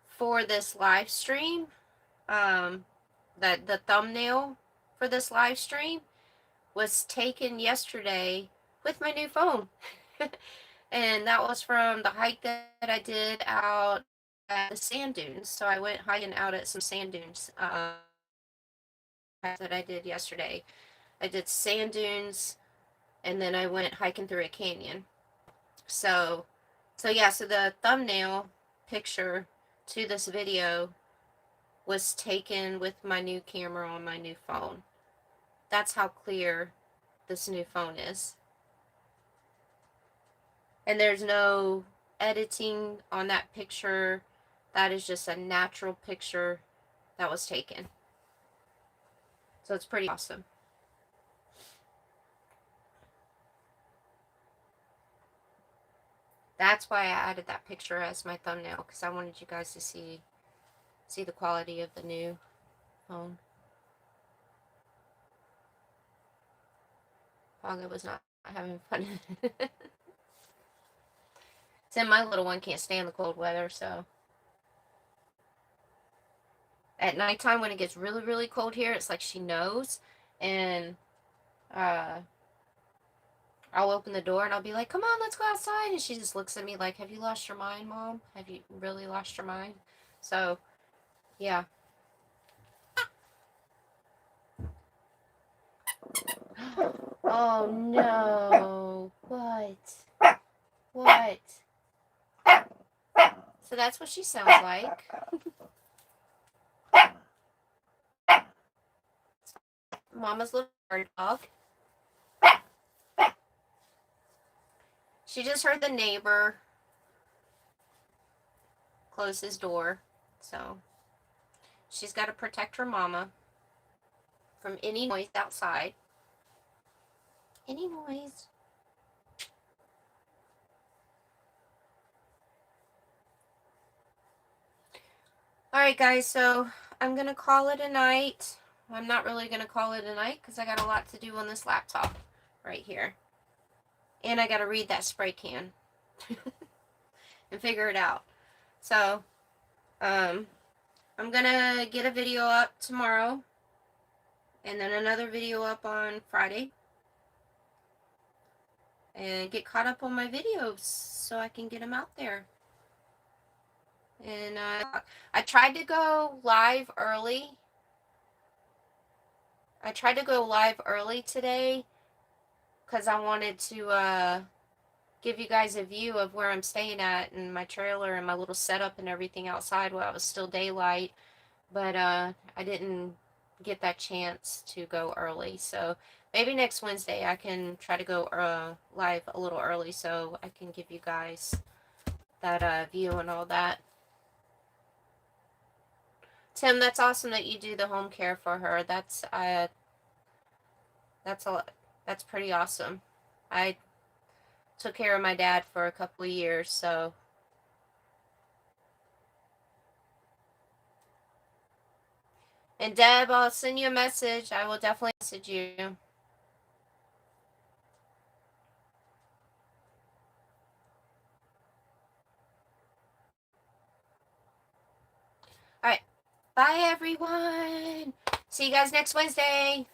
for this live stream, um, the thumbnail for this live stream was taken yesterday with my new phone. And that was from the hike that I did out at the sand dunes. So I went hiking out at some sand dunes that I did yesterday. I did sand dunes, and then I went hiking through a canyon. So, so the thumbnail picture to this video was taken with my new camera on my new phone. That's how clear this new phone is. And there's no editing on that picture. That is just a natural picture that was taken. So it's pretty awesome. That's why I added that picture as my thumbnail, because I wanted you guys to see the quality of the new phone. Paga was not having fun. Then my little one can't stand the cold weather, so. At nighttime when it gets really, really cold here, it's like she knows. And I'll open the door and I'll be like, come on, let's go outside. And she just looks at me like, have you lost your mind, Mom? Have you really lost your mind? So, yeah. Oh, no. What? What? So that's what she sounds like. Mama's little bird dog. She just heard the neighbor close his door. So she's got to protect her mama from any noise outside. Any noise. Alright guys, so I'm going to call it a night. I'm not really going to call it a night because I got a lot to do on this laptop right here. And I got to read that spray can and figure it out. So, I'm going to get a video up tomorrow and then another video up on Friday. And get caught up on my videos so I can get them out there. And I tried to go live early. I tried to go live early today because I wanted to give you guys a view of where I'm staying at and my trailer and my little setup and everything outside while it was still daylight. But I didn't get that chance to go early. So maybe next Wednesday I can try to go live a little early so I can give you guys that view and all that. Tim, that's awesome that you do the home care for her. That's pretty awesome. I took care of my dad for a couple of years, so. And Deb, I'll send you a message. I will definitely message you. All right. Bye, everyone. See you guys next Wednesday.